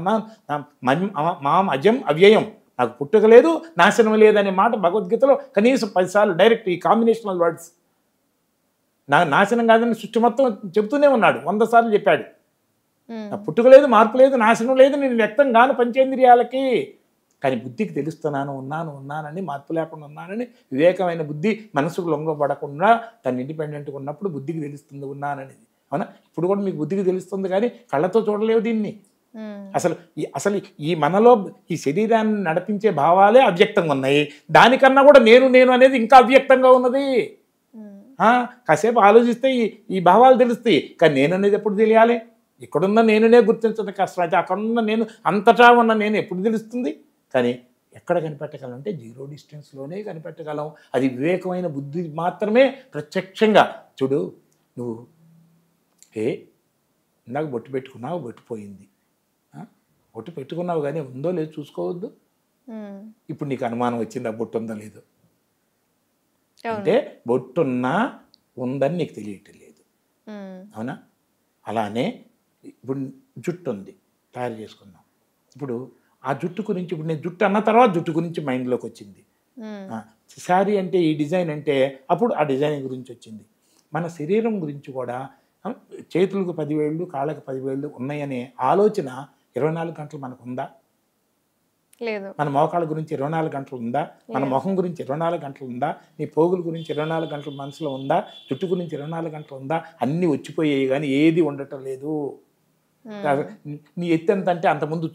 మాం అజం అవ్యయం, నాకు పుట్టుక లేదు నాశనం లేదనే మాట భగవద్గీతలో కనీసం 10 సార్లు డైరెక్ట్ ఈ కాంబినేషనల్ వర్డ్స్. నాశనం కాదని సృష్టి మొత్తం చెబుతూనే ఉన్నాడు, 100 సార్లు చెప్పాడు. నా పుట్టుక లేదు, మార్పు లేదు, నాశనం లేదు, నేను వ్యక్తం కాను పంచేంద్రియాలకి, కానీ బుద్ధికి తెలుస్తున్నాను, ఉన్నానని, మార్పు లేకుండా ఉన్నానని వివేకమైన బుద్ధి మనసుకు లొంగబడకుండా తను ఇండిపెండెంట్గా ఉన్నప్పుడు బుద్ధికి తెలుస్తుంది ఉన్నాననేది. అవునా? ఇప్పుడు కూడా మీకు బుద్ధికి తెలుస్తుంది కానీ కళ్ళతో చూడలేవు దీన్ని. అసలు ఈ మనలో ఈ శరీరాన్ని నడిపించే భావాలే అవ్యక్తంగా ఉన్నాయి, దానికన్నా కూడా నేను అనేది ఇంకా అవ్యక్తంగా ఉన్నది. కాసేపు ఆలోచిస్తే ఈ భావాలు తెలుస్తాయి, కానీ నేను అనేది ఎప్పుడు తెలియాలి? ఇక్కడున్న నేనునే గుర్తించడం కష్టం, అయితే అక్కడున్న నేను అంతటా ఉన్న నేను ఎప్పుడు తెలుస్తుంది? కానీ ఎక్కడ కనిపెట్టగలం అంటే 0 డిస్టెన్స్లోనే కనిపెట్టగలం. అది వివేకమైన బుద్ధి మాత్రమే ప్రత్యక్షంగా. చూడు, నువ్వు ఇందాక బొట్టు పెట్టుకున్నావు, బొట్టు పోయింది, బొట్టు పెట్టుకున్నావు కానీ ఉందో లేదో చూసుకోవద్దు. ఇప్పుడు నీకు అనుమానం వచ్చింది ఆ బొట్టు ఉందో లేదో, అంటే బొట్టున్నా ఉందని నీకు తెలియటం లేదు. అవునా? అలానే ఇప్పుడు జుట్టు ఉంది, తయారు చేసుకున్నాం. ఇప్పుడు ఆ జుట్టు గురించి, ఇప్పుడు నేను జుట్టు అన్న తర్వాత జుట్టు గురించి మైండ్లోకి వచ్చింది. శారీ అంటే ఈ డిజైన్ అంటే అప్పుడు ఆ డిజైన్ గురించి వచ్చింది. మన శరీరం గురించి కూడా చేతులకు 10 వేళ్ళు, కాళ్ళకు 10 వేళ్ళు ఉన్నాయనే ఆలోచన 24 గంటలు మనకు ఉందా? లేదు. మన మోకాళ్ళ గురించి 24 గంటలు ఉందా? మన మొహం గురించి 24 గంటలు ఉందా? నీ పోగుల గురించి 24 గంటలు మనసులో ఉందా? జుట్టు గురించి 24 గంటలు ఉందా? అన్నీ వచ్చిపోయాయి కానీ ఏది ఉండటం లేదు. నీ ఎత్తు ఎంత అంటే అంతకుముందు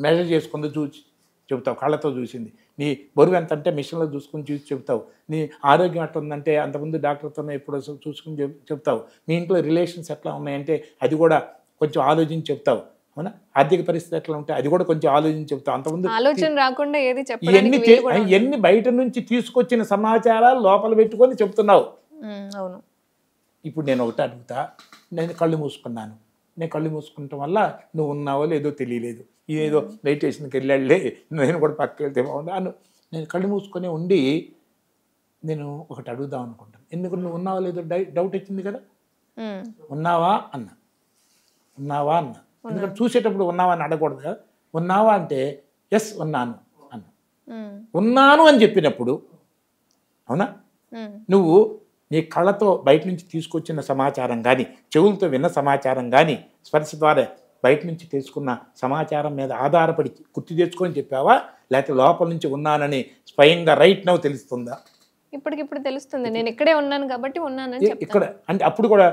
మెజర్ చేసుకుంది చూసి చెబుతావు, కళ్ళతో చూసింది. నీ బరువు ఎంత అంటే మిషన్లో చూసుకుని చూసి చెబుతావు. నీ ఆరోగ్యం ఎట్లా ఉందంటే అంతకుముందు డాక్టర్తో ఎప్పుడో చూసుకుని చెబుతావు. మీ ఇంట్లో రిలేషన్స్ ఎట్లా ఉన్నాయంటే అది కూడా కొంచెం ఆలోచించి చెప్తావు. అవునా? ఆర్థిక పరిస్థితి ఎట్లా ఉంటే అది కూడా కొంచెం ఆలోచించి చెప్తావు. అంతకుముందు ఆలోచన రాకుండా ఏది చెప్పడానికి ఇవన్నీ బయట నుంచి తీసుకొచ్చిన సమాచారాలు లోపల పెట్టుకొని చెప్తున్నావు. అవును. ఇప్పుడు నేను ఒకటి అడుగుతా, నేను కళ్ళు మూసుకున్నాను, నేను కళ్ళు మూసుకుంటాం వల్ల నువ్వు ఉన్నావో లేదో తెలియలేదు, ఇదేదో మెడిటేషన్కి వెళ్ళాడులే నేను కూడా పక్కకి వెళ్తే బాగుండాను. నేను కళ్ళు మూసుకొని ఉండి నేను ఒకటి అడుగుదాం అనుకుంటాను. ఎందుకు నువ్వు ఉన్నావో లేదో డౌట్ వచ్చింది కదా, ఉన్నావా అన్నా, ఉన్నావా అన్నా. ఎందుకంటే చూసేటప్పుడు ఉన్నావా అని అడగకూడదు కదా. ఉన్నావా అంటే ఎస్ ఉన్నాను అన్న. ఉన్నాను అని చెప్పినప్పుడు అవునా, నువ్వు నీ కళ్ళతో బయట నుంచి తీసుకొచ్చిన సమాచారం కానీ, చెవులతో విన్న సమాచారం కానీ, స్పర్శ ద్వారా బయట నుంచి తీసుకున్న సమాచారం మీద ఆధారపడి గుర్తు తెచ్చుకొని చెప్పావా, లేకపోతే లోపల నుంచి ఉన్నానని స్వయంగా రైట్ నౌ తెలుస్తుందా? ఇప్పటికిప్పుడు తెలుస్తుంది, నేను ఇక్కడే ఉన్నాను కాబట్టి ఉన్నానని ఇక్కడ. అంటే అప్పుడు కూడా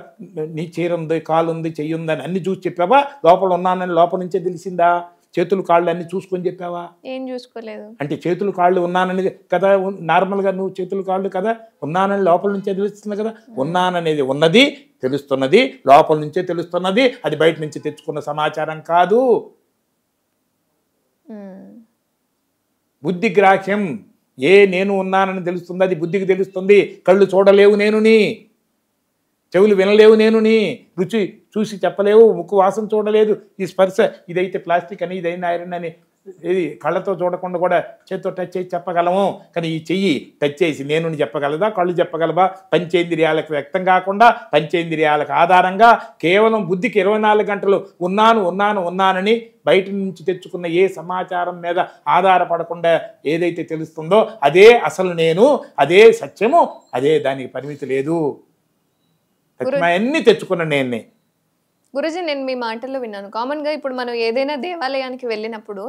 నీ చీర ఉంది, కాలు ఉంది, చెయ్యి ఉందని అన్ని చూసి చెప్పావా? లోపల ఉన్నానని లోపల నుంచే తెలిసిందా? చేతులు కాళ్ళు అన్ని చూసుకొని చెప్పావా? ఏం చూసుకోలేదు. అంటే చేతులు కాళ్ళు ఉన్నానని కదా, నార్మల్గా నువ్వు చేతులు కాళ్ళు కదా ఉన్నానని లోపల నుంచే తెలుస్తుంది కదా. ఉన్నాననేది ఉన్నది తెలుస్తున్నది, లోపల నుంచే తెలుస్తున్నది, అది బయట నుంచి తెచ్చుకున్న సమాచారం కాదు. బుద్ధి గ్రాహ్యం. నేను ఉన్నానని తెలుస్తుంది, అది బుద్ధికి తెలుస్తుంది. కళ్ళు చూడలేవు నేనుని. చెవులు వినలేవు, నేను నీ రుచి చూసి చెప్పలేవు, ముక్కు వాసన చూడలేదు, ఈ స్పర్శ ఇదైతే ప్లాస్టిక్ అని, ఇదైనా ఐరన్ అని, ఇది కళ్ళతో చూడకుండా కూడా చేతితో టచ్ చేసి చెప్పగలము. కానీ ఈ చెయ్యి టచ్ చేసి నేను చెప్పగలదా? కళ్ళు చెప్పగలవా? పంచేంద్రియాలకు వ్యక్తం కాకుండా పంచేంద్రియాలకు ఆధారంగా కేవలం బుద్ధికి 24 గంటలు ఉన్నానని బయట నుంచి తెచ్చుకున్న ఏ సమాచారం మీద ఆధారపడకుండా ఏదైతే తెలుస్తుందో అదే అసలు నేను, అదే సత్యము, అదే దానికి పరిమితి లేదు. అన్నీ తెచ్చుకున్న నేనే. గురుజీ, నేను మీ మాటల్లో విన్నాను, కామన్గా ఇప్పుడు మనం ఏదైనా దేవాలయానికి వెళ్ళినప్పుడు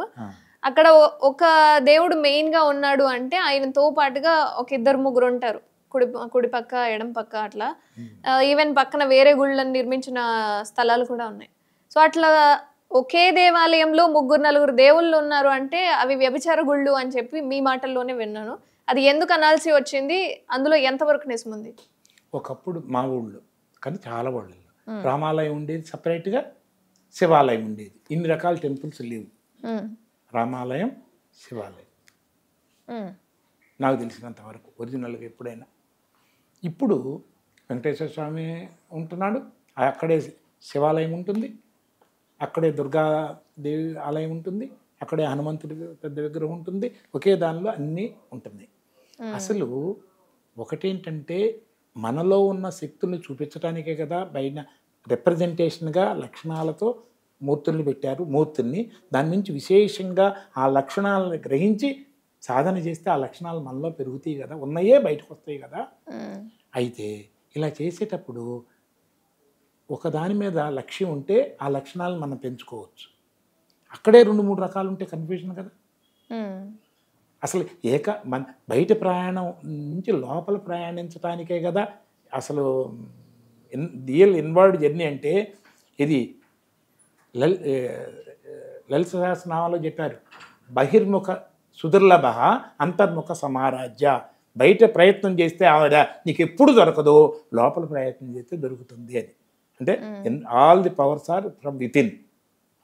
అక్కడ ఒక దేవుడు మెయిన్గా ఉన్నాడు అంటే ఆయనతో పాటుగా ఒక 2-3 ఉంటారు, కుడి పక్క ఎడం పక్క అట్లా. ఈవెన్ పక్కన వేరే గుళ్ళని నిర్మించిన స్థలాలు కూడా ఉన్నాయి. సో అట్లా ఒకే దేవాలయంలో 3-4 దేవుళ్ళు ఉన్నారు అంటే అవి వ్యభిచార గుళ్ళు అని చెప్పి మీ మాటల్లోనే విన్నాను. అది ఎందుకు అనాల్సి వచ్చింది? అందులో ఎంతవరకు నిజముంది? ఒకప్పుడు మా ఊళ్ళో, కానీ చాలా ఊళ్ళలో రామాలయం ఉండేది, సపరేట్గా శివాలయం ఉండేది. ఇన్ని రకాల టెంపుల్స్ లేవు. రామాలయం, శివాలయం నాకు తెలిసినంత వరకు ఒరిజినల్గా ఎప్పుడైనా. ఇప్పుడు వెంకటేశ్వర స్వామి ఉంటున్నాడు, అక్కడే శివాలయం ఉంటుంది, అక్కడే దుర్గాదేవి ఆలయం ఉంటుంది, అక్కడే హనుమంతుడి పెద్ద విగ్రహం ఉంటుంది, ఒకే దానిలో అన్నీ ఉంటున్నాయి. అసలు ఒకటేంటంటే మనలో ఉన్న శక్తుల్ని చూపించడానికే కదా బయట రిప్రజెంటేషన్గా లక్షణాలతో మూర్తుల్ని పెట్టారు. మూర్తుల్ని దాని నుంచి విశేషంగా ఆ లక్షణాలను గ్రహించి సాధన చేస్తే ఆ లక్షణాలు మనలో పెరుగుతాయి కదా, ఉన్నాయే బయటకు వస్తాయి కదా. అయితే ఇలా చేసేటప్పుడు ఒకదాని మీద లక్ష్యం ఉంటే ఆ లక్షణాలను మనం పెంచుకోవచ్చు. అక్కడే 2-3 రకాలు ఉంటే కన్ఫ్యూజన్ కదా. అసలు మన బయట ప్రయాణం నుంచి లోపల ప్రయాణించడానికే కదా అసలు రియల్ ఇన్వర్డ్ జర్నీ. అంటే ఇది లలిత సహస్రనామాలో చెప్పారు, బహిర్ముఖ సుదుర్లభ అంతర్ముఖ సమారాజ్య. బయట ప్రయత్నం చేస్తే ఆవిడ నీకు ఎప్పుడు దొరకదో, లోపల ప్రయత్నం చేస్తే దొరుకుతుంది అని. అంటే all the powers are from within.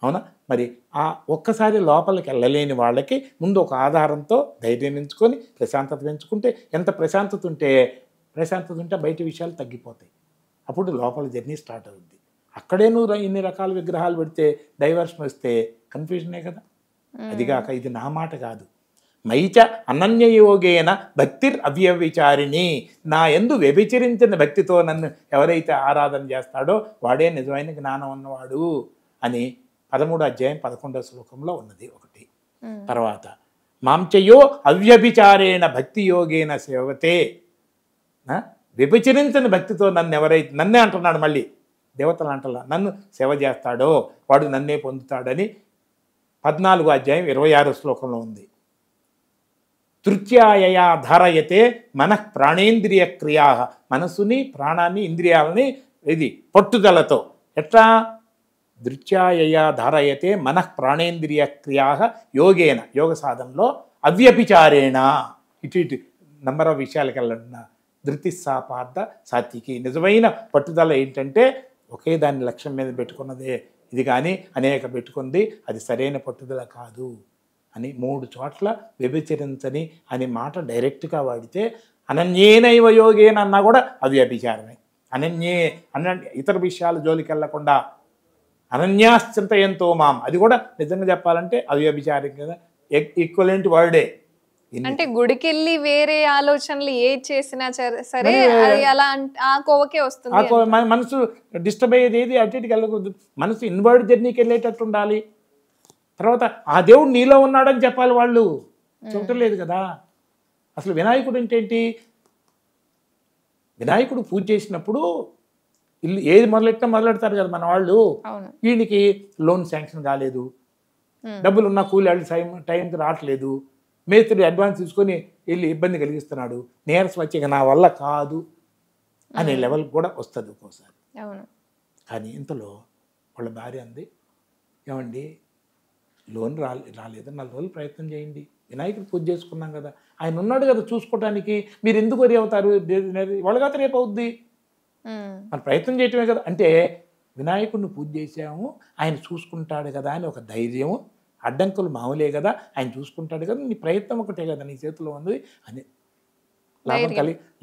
అవునా? మరి ఆ ఒక్కసారి లోపలికి వెళ్ళలేని వాళ్ళకి ముందు ఒక ఆధారంతో ధైర్యం ఎంచుకొని ప్రశాంతత పెంచుకుంటే, ఎంత ప్రశాంతత ఉంటే బయట విషయాలు తగ్గిపోతాయి. అప్పుడు లోపల జర్నీ స్టార్ట్ అవుద్ది. అక్కడే నువ్వు ఇన్ని రకాల విగ్రహాలు పెడితే డైవర్షన్ వస్తే కన్ఫ్యూజనే కదా. అదిగాక ఇది నా మాట కాదు, మైచ అనన్యయోగేన భక్తిర్ అవ్యవిచారిణి. నా యందు వ్యభిచరించిన భక్తితో నన్ను ఎవరైతే ఆరాధన చేస్తాడో వాడే నిజమైన జ్ఞానం ఉన్నవాడు అని 13వ అధ్యాయం 11వ శ్లోకంలో ఉన్నది ఒకటి. తర్వాత మాంచయో అవ్యభిచారేణ భక్తి యోగేన సేవతే. వ్యభిచరించిన భక్తితో నన్ను ఎవరైతే, నన్నే అంటున్నాడు మళ్ళీ, దేవతలు అంటలా, నన్ను సేవ చేస్తాడో వాడు నన్నే పొందుతాడని 14వ అధ్యాయం 26వ శ్లోకంలో ఉంది. తృత్యాయయా ధారయతే మనః ప్రాణేంద్రియ క్రియా. మనసుని, ప్రాణాన్ని, ఇంద్రియాలని ఇది పట్టుదలతో ఎట్లా దృత్యాయయా ధారయతే మనః ప్రాణేంద్రియ క్రియా యోగేన, యోగ సాధనలో అవ్యభిచారేణ. ఇటు నంబర్ ఆఫ్ విషయాలకు వెళ్ళండి. ధృతిస్సాపార్థ సాత్వికి. నిజమైన పట్టుదల ఏంటంటే ఒకే దాని లక్ష్యం మీద పెట్టుకున్నదే ఇది, కానీ అనేక పెట్టుకుంది అది సరైన పట్టుదల కాదు అని 3 చోట్ల వ్యభిచరించని అనే మాట డైరెక్ట్గా వాడితే, అనన్యేనైవ యోగేన అన్నా కూడా అది వ్యభిచారమే. ఇతర విషయాల జోలికి వెళ్లకుండా అనన్యాశ్చింతయంతో మాం, అది కూడా నిజంగా చెప్పాలంటే అవ్యభిచారం కదా, ఈక్వలెంట్ వర్డే. అంటే గుడికి వెళ్ళి వేరే ఆలోచనలు ఏది చేసినా సరే అది అలా ఆ కోవకే వస్తుంది. మనసు డిస్టర్బ్ అయ్యేది ఏది అటుకి వెళ్ళకూడదు. మనసు ఇన్వర్డ్ జర్నీకి వెళ్ళేటట్టు ఉండాలి. తర్వాత ఆ దేవుడు నీలో ఉన్నాడని చెప్పాలి. వాళ్ళు చూడటం లేదు కదా. అసలు వినాయకుడు ఏంటి, వినాయకుడు పూజ చేసినప్పుడు ఇల్లు ఏది మొదలెడతారు కదా మన వాళ్ళు. వీడికి లోన్ శాంక్షన్ కాలేదు, డబ్బులు ఉన్న కూలి వాళ్ళు టైంకి రావట్లేదు, మేస్త్రి అడ్వాన్స్ తీసుకొని వెళ్ళి ఇబ్బంది కలిగిస్తున్నాడు, నీరసం వచ్చి నా వల్ల కాదు అనే లెవెల్ కూడా వస్తుంది ఒక్కోసారి. కానీ ఇంతలో వాళ్ళ భార్య అంది, ఏమండి లోన్ రాలేదు, 4 రోజులు ప్రయత్నం చేయండి, వినాయకుడు పూజ చేసుకున్నాం కదా, ఆయన ఉన్నాడు కదా చూసుకోవటానికి, మీరు ఎందుకు వరి అవుతారు, వాళ్ళకైతే రేపు అవుద్ది, మన ప్రయత్నం చేయటమే కదా. అంటే వినాయకుడిని పూజ చేసాము, ఆయన చూసుకుంటాడు కదా అని ఒక ధైర్యము, అడ్డంకులు మామూలే కదా, ఆయన చూసుకుంటాడు కదా, నీ ప్రయత్నం ఒకటే కదా నీ చేతిలో ఉంది అని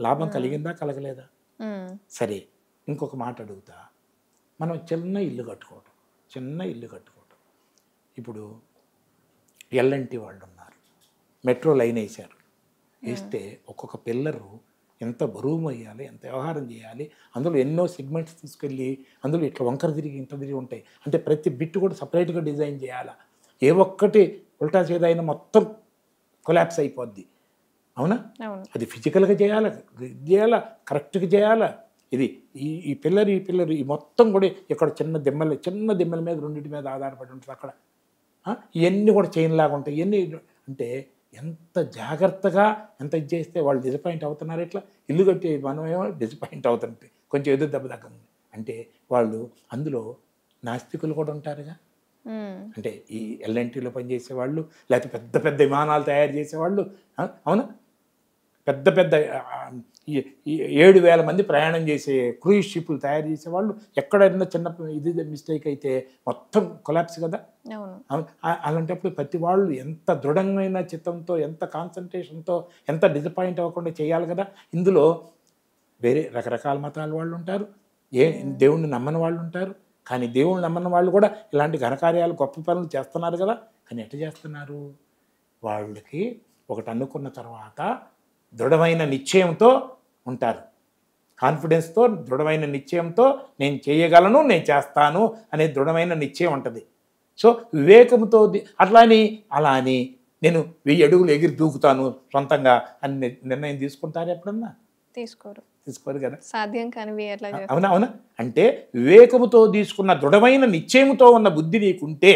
లాభం కలిగిందా కలగలేదా? సరే, ఇంకొక మాట అడుగుతా, మనం చిన్న ఇల్లు కట్టుకోవటం, ఇప్పుడు ఎల్ఎన్టీ వాళ్ళు ఉన్నారు, మెట్రో లైన్ వేశారు, వేస్తే ఒక్కొక్క పిల్లరు ఎంత బరువు మొయ్యాలి, ఎంత వ్యవహారం చేయాలి, అందులో ఎన్నో సెగ్మెంట్స్ తీసుకెళ్ళి అందులో ఇట్లా వంకర తిరిగి ఇంత తిరిగి ఉంటాయి, అంటే ప్రతి బిట్ కూడా సపరేట్గా డిజైన్ చేయాలా, ఏ ఒక్కటి ఉల్టా చేదైనా మొత్తం కొలాప్స్ అయిపోద్ది. అవునా? అది ఫిజికల్గా చేయాలా, కరెక్ట్గా చేయాలా. ఇది ఈ పిల్లర్ ఈ మొత్తం కూడా ఇక్కడ చిన్న దిమ్మల మీద రెండింటి మీద ఆధారపడి ఉంటుంది అక్కడ. ఇవన్నీ కూడా చైన్లాగా ఉంటాయి. ఇవన్నీ అంటే ఎంత జాగ్రత్తగా ఎంత ఇది చేస్తే వాళ్ళు డిసప్పాయింట్ అవుతున్నారు. ఇట్లా ఇల్లు కట్టి మనమేమో డిసప్పాయింట్ అవుతుంటే కొంచెం ఎదురు దెబ్బ తగ్గండి అంటే వాళ్ళు అందులో నాస్తికులు కూడా ఉంటారుగా. అంటే ఈ ఎల్ఎన్టీలో పనిచేసే వాళ్ళు, లేకపోతే పెద్ద పెద్ద విమానాలు తయారు చేసేవాళ్ళు, అవునా, పెద్ద 7,000 మంది ప్రయాణం చేసే క్రూయిజ్ షిప్లు తయారు చేసేవాళ్ళు, ఎక్కడైనా చిన్న ఇది మిస్టేక్ అయితే మొత్తం కొలాప్స్ కదా. అలాంటప్పుడు ప్రతి వాళ్ళు ఎంత దృఢమైన చిత్తంతో, ఎంత కాన్సన్ట్రేషన్తో, ఎంత డిసప్పాయింట్ అవ్వకుండా చేయాలి కదా. ఇందులో వేరే రకరకాల మతాల వాళ్ళు ఉంటారు, దేవుణ్ణి నమ్మని వాళ్ళు ఉంటారు. కానీ దేవుణ్ణి నమ్మని వాళ్ళు కూడా ఇలాంటి ఘనకార్యాలు గొప్ప పనులు చేస్తున్నారు కదా. కానీ ఎట్లా చేస్తున్నారు? వాళ్ళకి ఒకటి అనుకున్న తర్వాత దృఢమైన నిశ్చయంతో ఉంటారు, కాన్ఫిడెన్స్తో, దృఢమైన నిశ్చయంతో నేను చేయగలను, నేను చేస్తాను అనే దృఢమైన నిశ్చయం ఉంటుంది. సో వివేకంతో అలా అని నేను 1000 అడుగులు ఎగిరి దూకుతాను సొంతంగా అని నిర్ణయం తీసుకుంటారు ఎప్పుడన్నా? తీసుకోరు కదా. సాధ్యం కానివి. అవునా? అంటే వివేకముతో తీసుకున్న దృఢమైన నిశ్చయంతో ఉన్న బుద్ధి నీకుంటే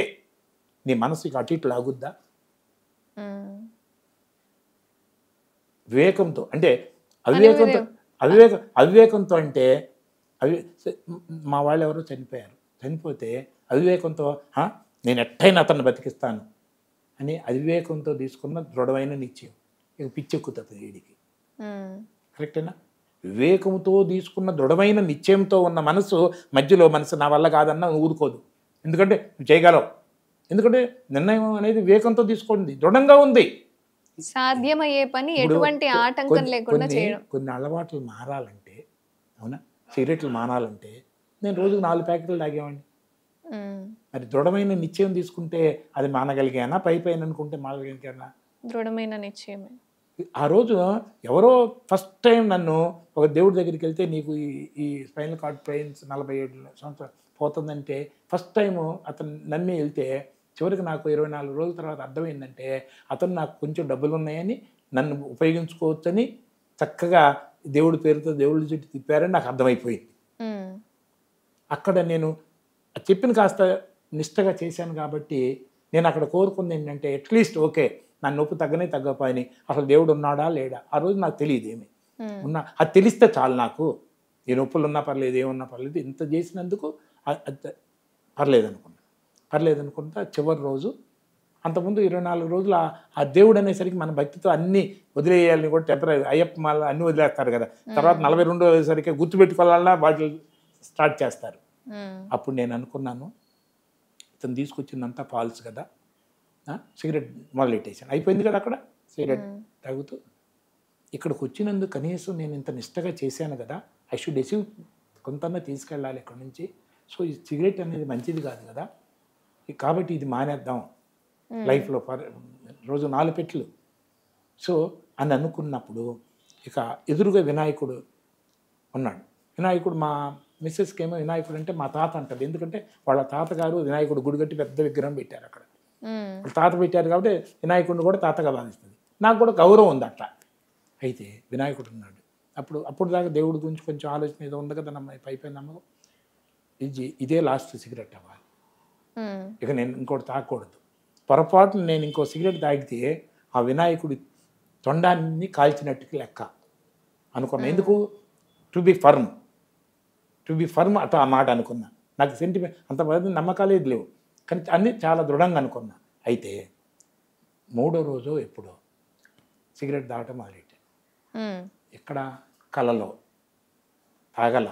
నీ మనసుకి అటు ఇటు లాగుద్దా? వివేకంతో అంటే అవివేకంతో అంటే మా వాళ్ళు ఎవరో చనిపోతే అవివేకంతో నేను ఎట్టయినా అతన్ని బతికిస్తాను అని అవివేకంతో తీసుకున్న దృఢమైన నిశ్చయం ఇక పిచ్చెక్కుతుంది వీడికి. కరెక్టేనా? వివేకంతో తీసుకున్న దృఢమైన నిశ్చయంతో ఉన్న మనసు మధ్యలో మనసు నా వల్ల కాదన్నా ఊరుకోదు. ఎందుకంటే నువ్వు చేయగలవు, ఎందుకంటే నిర్ణయం అనేది వివేకంతో తీసుకోండి, దృఢంగా ఉంది, సాధ్యమయ్యే పని, ఎటువంటి ఆటంకం లేకుండా చేయడం. కొన్ని అలవాట్లు మారాలంటే, అవునా, సిగరెట్లు మానాలంటే నేను రోజుకు 4 ప్యాకెట్లు తాగేవాడిని. మరి దృఢమైన నిశ్చయం తీసుకుంటే అది మానగలిగానా? పైన అనుకుంటే మానగలిగానా? దృఢమైన నిశ్చయమే. ఆ రోజు ఎవరో ఫస్ట్ టైం నన్ను ఒక దేవుడి దగ్గరికి వెళ్తే నీకు ఈ స్పైనల్ కార్డ్ పెయిన్స్ 47 సంవత్సరాలు పోతుందంటే ఫస్ట్ టైము అతను నమ్మి వెళ్తే చివరికి నాకు 24 రోజుల తర్వాత అర్థమైందంటే అతను నాకు కొంచెం డబ్బులు ఉన్నాయని, నన్ను ఉపయోగించుకోవచ్చని చక్కగా దేవుడి పేరుతో దేవుడి చుట్టూ తిప్పారని నాకు అర్థమైపోయింది. అక్కడ నేను చెప్పిన కాస్త నిష్టగా చేశాను కాబట్టి నేను అక్కడ కోరుకుంది ఏంటంటే అట్లీస్ట్ ఓకే నా నొప్పి తగ్గపోయినాయి, అసలు దేవుడు ఉన్నాడా లేడా ఆ రోజు నాకు తెలియదు ఏమి ఉన్నా, అది తెలిస్తే చాలు నాకు, ఈ నొప్పులు ఉన్నా పర్లేదు, ఏమున్నా పర్లేదు, ఇంత చేసినందుకు పర్లేదు అనుకుంటా చివరి రోజు. అంతకుముందు 24 రోజులు ఆ దేవుడు అనేసరికి మన భక్తితో అన్నీ వదిలేయాలని కూడా టెంపరీ అయ్యప్ప మాల అన్నీ వదిలేస్తారు కదా. తర్వాత 42వ సరికి గుర్తుపెట్టుకోవాలన్నా వాటి స్టార్ట్ చేస్తారు. అప్పుడు నేను అనుకున్నాను ఇతను తీసుకొచ్చిందంతా ఫాల్స్ కదా, సిగరెట్ మొదలెట్టేసాను, అయిపోయింది కదా అక్కడ సిగరెట్ తాగుతూ. ఇక్కడికి వచ్చినందుకు కనీసం నేను ఇంత నిష్టగా చేశాను కదా, ఐ షుడ్ ఎసీవ్ కొంతన్నా తీసుకెళ్ళాలి ఇక్కడ నుంచి. సో ఈ సిగరెట్ అనేది మంచిది కాదు కదా, కాబట్టి ఇది మానేద్దాం లైఫ్లో రోజు 4 పెట్లు. సో అని అనుకున్నప్పుడు ఇక ఎదురుగా వినాయకుడు ఉన్నాడు. వినాయకుడు మా మిస్సెస్కి ఏమో వినాయకుడు అంటే మా తాత అంటారు, ఎందుకంటే వాళ్ళ తాతగారు వినాయకుడు గుడి కట్టి పెద్ద విగ్రహం పెట్టారు అక్కడ. వాళ్ళ తాత పెట్టారు కాబట్టి వినాయకుడిని కూడా తాతగా భావిస్తుంది. నాకు కూడా గౌరవం ఉంది అట్లా. అయితే వినాయకుడు ఉన్నాడు. అప్పుడు దాకా దేవుడి గురించి కొంచెం ఆలోచన ఏదో ఉంది కదా పైపై నమ్మకం. ఇదే లాస్ట్ సిగరెట్ అవ్వాలి, ఇక నేను ఇంకోటి తాగకూడదు. పొరపాటున నేను ఇంకో సిగరెట్ తాగితే ఆ వినాయకుడి తొండాన్ని కాల్చినట్టుకి లెక్క అనుకున్నా. ఎందుకు? టు బి ఫర్మ్ అట్లా ఆ మాట అనుకున్నా. నాకు సెంటిమెంట్ అంత నమ్మకాలే లేవు, కానీ అన్నీ చాలా దృఢంగా అనుకున్నా. అయితే 3వ రోజు ఎప్పుడో సిగరెట్ తాగటం మొదలెట్టాను. ఇక్కడ కలలో తాగల,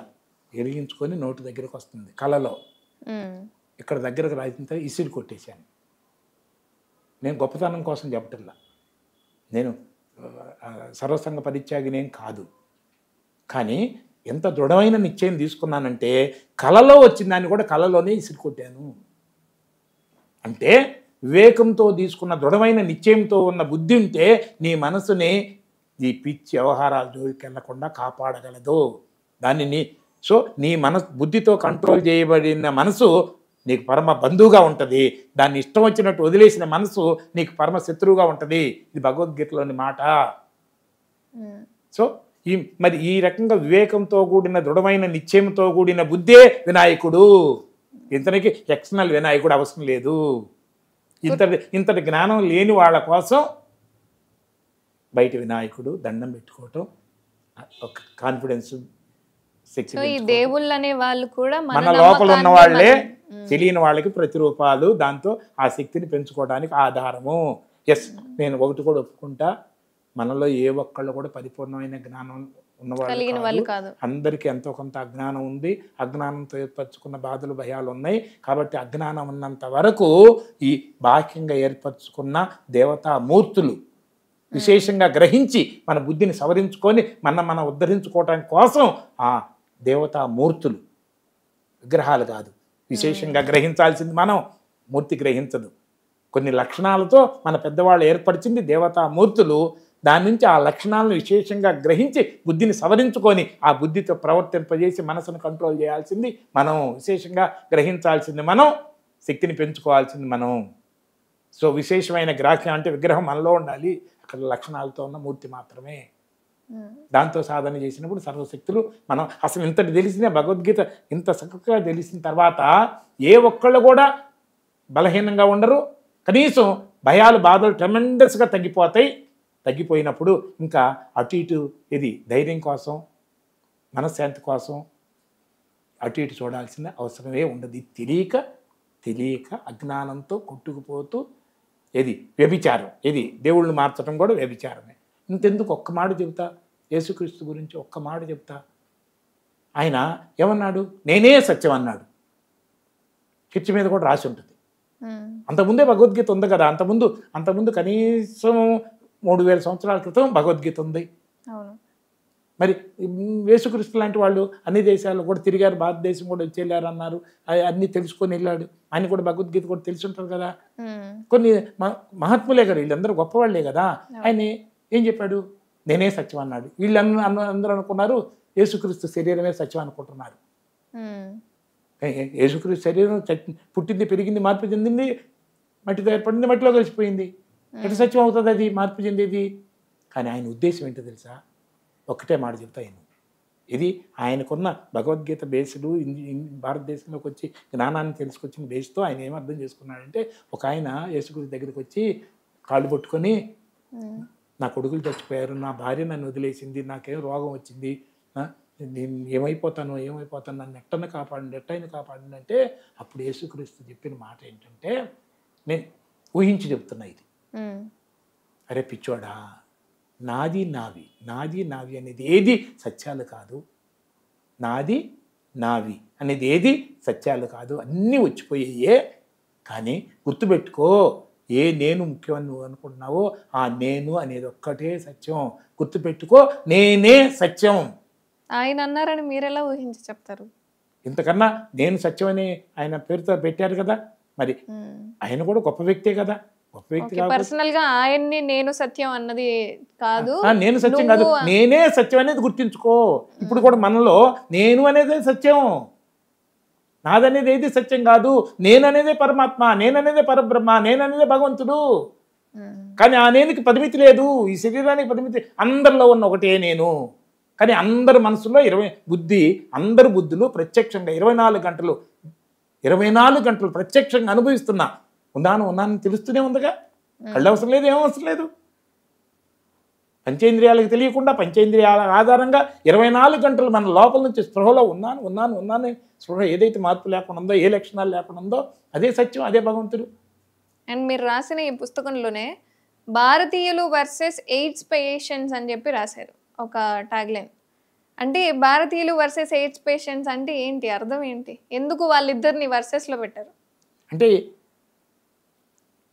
ఎరిగించుకొని నోటి దగ్గరకు వస్తుంది కలలో, ఇక్కడ దగ్గరకు రాయితే ఇసిరి కొట్టేశాను. నేను గొప్పతనం కోసం చెప్పటల్లా, నేను సర్వసంగ పరిత్యాగినేం కాదు, కానీ ఎంత దృఢమైన నిశ్చయం తీసుకున్నానంటే కలలో వచ్చిన దాన్ని కూడా కలలోనే ఇసిరికొట్టాను. అంటే వివేకంతో తీసుకున్న దృఢమైన నిశ్చయంతో ఉన్న బుద్ధి ఉంటే నీ మనసుని ఈ పిచ్చి వ్యవహారాల జోలికి వెళ్లకుండా కాపాడగలదు. దానిని సో నీ బుద్ధితో కంట్రోల్ చేయబడిన మనసు నీకు పరమ బంధువుగా ఉంటుంది. దాన్ని ఇష్టం వచ్చినట్టు వదిలేసిన మనసు నీకు పరమ శత్రువుగా ఉంటుంది. ఇది భగవద్గీతలోని మాట. సో మరి ఈ రకంగా వివేకంతో కూడిన దృఢమైన నిశ్చయంతో కూడిన బుద్ధే వినాయకుడు. ఇంతనికి ఎక్స్టర్నల్ వినాయకుడు అవసరం లేదు. ఇంతటి జ్ఞానం లేని వాళ్ళ కోసం బయట వినాయకుడు దండం పెట్టుకోవటం, ఒక కాన్ఫిడెన్స్, సో ఈ దేవుళ్ళు అనే వాళ్ళు కూడా మన లోపల ఉన్న వాళ్ళే తెలియని వాళ్ళకి ప్రతిరూపాలు. దాంతో ఆ శక్తిని పెంచుకోవడానికి ఆధారము. ఎస్, నేను ఒకటి కూడా ఒప్పుకుంటా, మనలో ఏ ఒక్కళ్ళు కూడా పరిపూర్ణమైన జ్ఞానం ఉన్నవాళ్ళు కాదు. అందరికీ ఎంతో కొంత అజ్ఞానం ఉంది. అజ్ఞానంతో ఏర్పరచుకున్న బాధలు, భయాలు ఉన్నాయి. కాబట్టి అజ్ఞానం ఉన్నంత వరకు ఈ బాహ్యంగా ఏర్పరచుకున్న దేవతా మూర్తులు విశేషంగా గ్రహించి మన బుద్ధిని సవరించుకొని మనం ఉద్ధరించుకోవటానికి కోసం ఆ దేవతా మూర్తులు, విగ్రహాలు కాదు, విశేషంగా గ్రహించాల్సింది మనం. మూర్తి గ్రహించదు. కొన్ని లక్షణాలతో మన పెద్దవాళ్ళు ఏర్పరిచింది దేవతా మూర్తులు. దాని నుంచి ఆ లక్షణాలను విశేషంగా గ్రహించి బుద్ధిని సవరించుకొని ఆ బుద్ధితో ప్రవర్తింపజేసి మనసును కంట్రోల్ చేయాల్సింది మనం. విశేషంగా గ్రహించాల్సింది మనం. శక్తిని పెంచుకోవాల్సింది మనం. సో విశేషమైన గ్రాహ్యం అంటే విగ్రహం మనలో ఉండాలి. అక్కడ లక్షణాలతో ఉన్న మూర్తి మాత్రమే. దాంతో సాధన చేసినప్పుడు సర్వశక్తులు మనం అసలు ఇంతటి తెలిసిన భగవద్గీత ఇంత చక్కగా తెలిసిన తర్వాత ఏ ఒక్కళ్ళు కూడా బలహీనంగా ఉండరు. కనీసం భయాలు, బాధలు ట్రెమెండస్గా తగ్గిపోతాయి. తగ్గిపోయినప్పుడు ఇంకా అటు ఇటు ఇది ధైర్యం కోసం, మనశ్శాంతి కోసం అటు ఇటు చూడాల్సిన అవసరమే ఉండదు. తెలియక అజ్ఞానంతో కొట్టుకుపోతూ ఏది వ్యభిచారం, ఏది దేవుళ్ళు మార్చడం కూడా వ్యభిచారమే. ఇంతెందుకు ఒక్క మాట చెబుతా, యేసుక్రీస్తు గురించి ఒక్క మాట చెప్తా. ఆయన ఏమన్నాడు? నేనే సత్యం అన్నాడు. చర్చి మీద కూడా రాసి ఉంటుంది. అంతకుముందే భగవద్గీత ఉంది కదా. అంతకుముందు కనీసం 3000 సంవత్సరాల క్రితం భగవద్గీత ఉంది. మరి యేసుక్రీస్తు లాంటి వాళ్ళు అన్ని దేశాల్లో కూడా తిరిగారు. భారతదేశం కూడా వచ్చి వెళ్ళారు అన్నారు. అన్నీ తెలుసుకొని వెళ్ళాడు. ఆయన కూడా భగవద్గీత కూడా తెలిసి ఉంటుంది కదా. కొన్ని మహాత్ములే కదా, వీళ్ళందరూ గొప్పవాళ్లే కదా. ఆయన ఏం చెప్పాడు? నేనే సత్యం అన్నాడు. వీళ్ళందరూ అనుకున్నారు యేసుక్రీస్తు శరీరమే సత్యం అనుకుంటున్నారు. యేసుక్రీస్తు శరీరం పుట్టింది, పెరిగింది, మార్పు చెందింది, మట్టితో ఏర్పడింది, మట్టిలో కలిసిపోయింది. ఎటు సత్యం అవుతుంది అది మార్పు చెందేది? కానీ ఆయన ఉద్దేశం ఏంటో తెలుసా? ఒక్కటే మాట చెప్తా. ఇది ఆయనకున్న భగవద్గీత బేస్డ్ భారతదేశంలోకి వచ్చి జ్ఞానాన్ని తెలుసుకొచ్చిన బేస్తో ఆయన ఏమర్థం చేసుకున్నాడంటే, ఒక ఆయన యేసుక్రీస్తు దగ్గరికి వచ్చి కాళ్ళు పట్టుకొని, నా కొడుకులు చచ్చిపోయారు, నా భార్య నన్ను వదిలేసింది, నాకేం రోగం వచ్చింది, నేను ఏమైపోతాను నన్ను ఎట్టైనా కాపాడండి అంటే, అప్పుడు యేసుక్రీస్తు చెప్పిన మాట ఏంటంటే, నేను ఊహించి చెప్తున్నా ఇది. అరే పిచ్చోడా, నాది నావి అనేది ఏది సత్యాలు కాదు. నాది నావి అనేది ఏది సత్యాలు కాదు. అన్నీ వచ్చిపోయాయే. కానీ గుర్తుపెట్టుకో, ఏ నేను ముఖ్యమని నువ్వు అనుకుంటున్నావో ఆ నేను అనేది ఒక్కటే సత్యం. గుర్తుపెట్టుకో, నేనే సత్యం. ఆయన అన్నారని మీరెలా ఊహించి చెప్తారు? ఇంతకన్నా నేను సత్యం అని ఆయన పేరుతో పెట్టారు కదా. మరి ఆయన కూడా గొప్ప వ్యక్తే కదా. గొప్ప వ్యక్తి పర్సనల్ గా ఆయన్ని నేను సత్యం అన్నది కాదు. నేను సత్యం కాదు, నేనే సత్యం అనేది గుర్తించుకో. ఇప్పుడు కూడా మనలో నేను అనేదే సత్యం, నాదనేది ఏది సత్యం కాదు. నేననేదే పరమాత్మ, నేననేదే పరబ్రహ్మ, నేననేదే భగవంతుడు. కానీ ఆ నేనుకి పరిమితి లేదు, ఈ శరీరానికి పరిమితి. అందరిలో ఉన్న ఒకటే నేను. కానీ అందరి మనసులో అందరి బుద్ధులు ప్రత్యక్షంగా 24 గంటలు ప్రత్యక్షంగా అనుభవిస్తున్నా. ఉన్నాను తెలుస్తూనే ఉందిగా. కళ్ళు అవసరం లేదు, ఏమవసరం లేదు. పంచేంద్రియాలకు తెలియకుండా పంచేంద్రియాల ఆధారంగా 24 గంటలు మన లోపల నుంచి స్పృహలో ఉన్నాను స్పృహ ఏదైతే మార్పు లేకుండా ఉందో, ఏ లక్షణాలు లేకుండా ఉందో అదే సత్యం, అదే భగవంతుడు. అండ్ మీరు రాసిన ఈ పుస్తకంలోనే భారతీయులు వర్సెస్ ఎయిడ్స్ పేషెంట్స్ అని చెప్పి రాశారు ఒక ట్యాగ్లైన్. అంటే భారతీయులు వర్సెస్ ఎయిడ్స్ పేషెంట్స్ అంటే ఏంటి, అర్థం ఏంటి? ఎందుకు వాళ్ళిద్దరిని వర్సెస్లో పెట్టారు? అంటే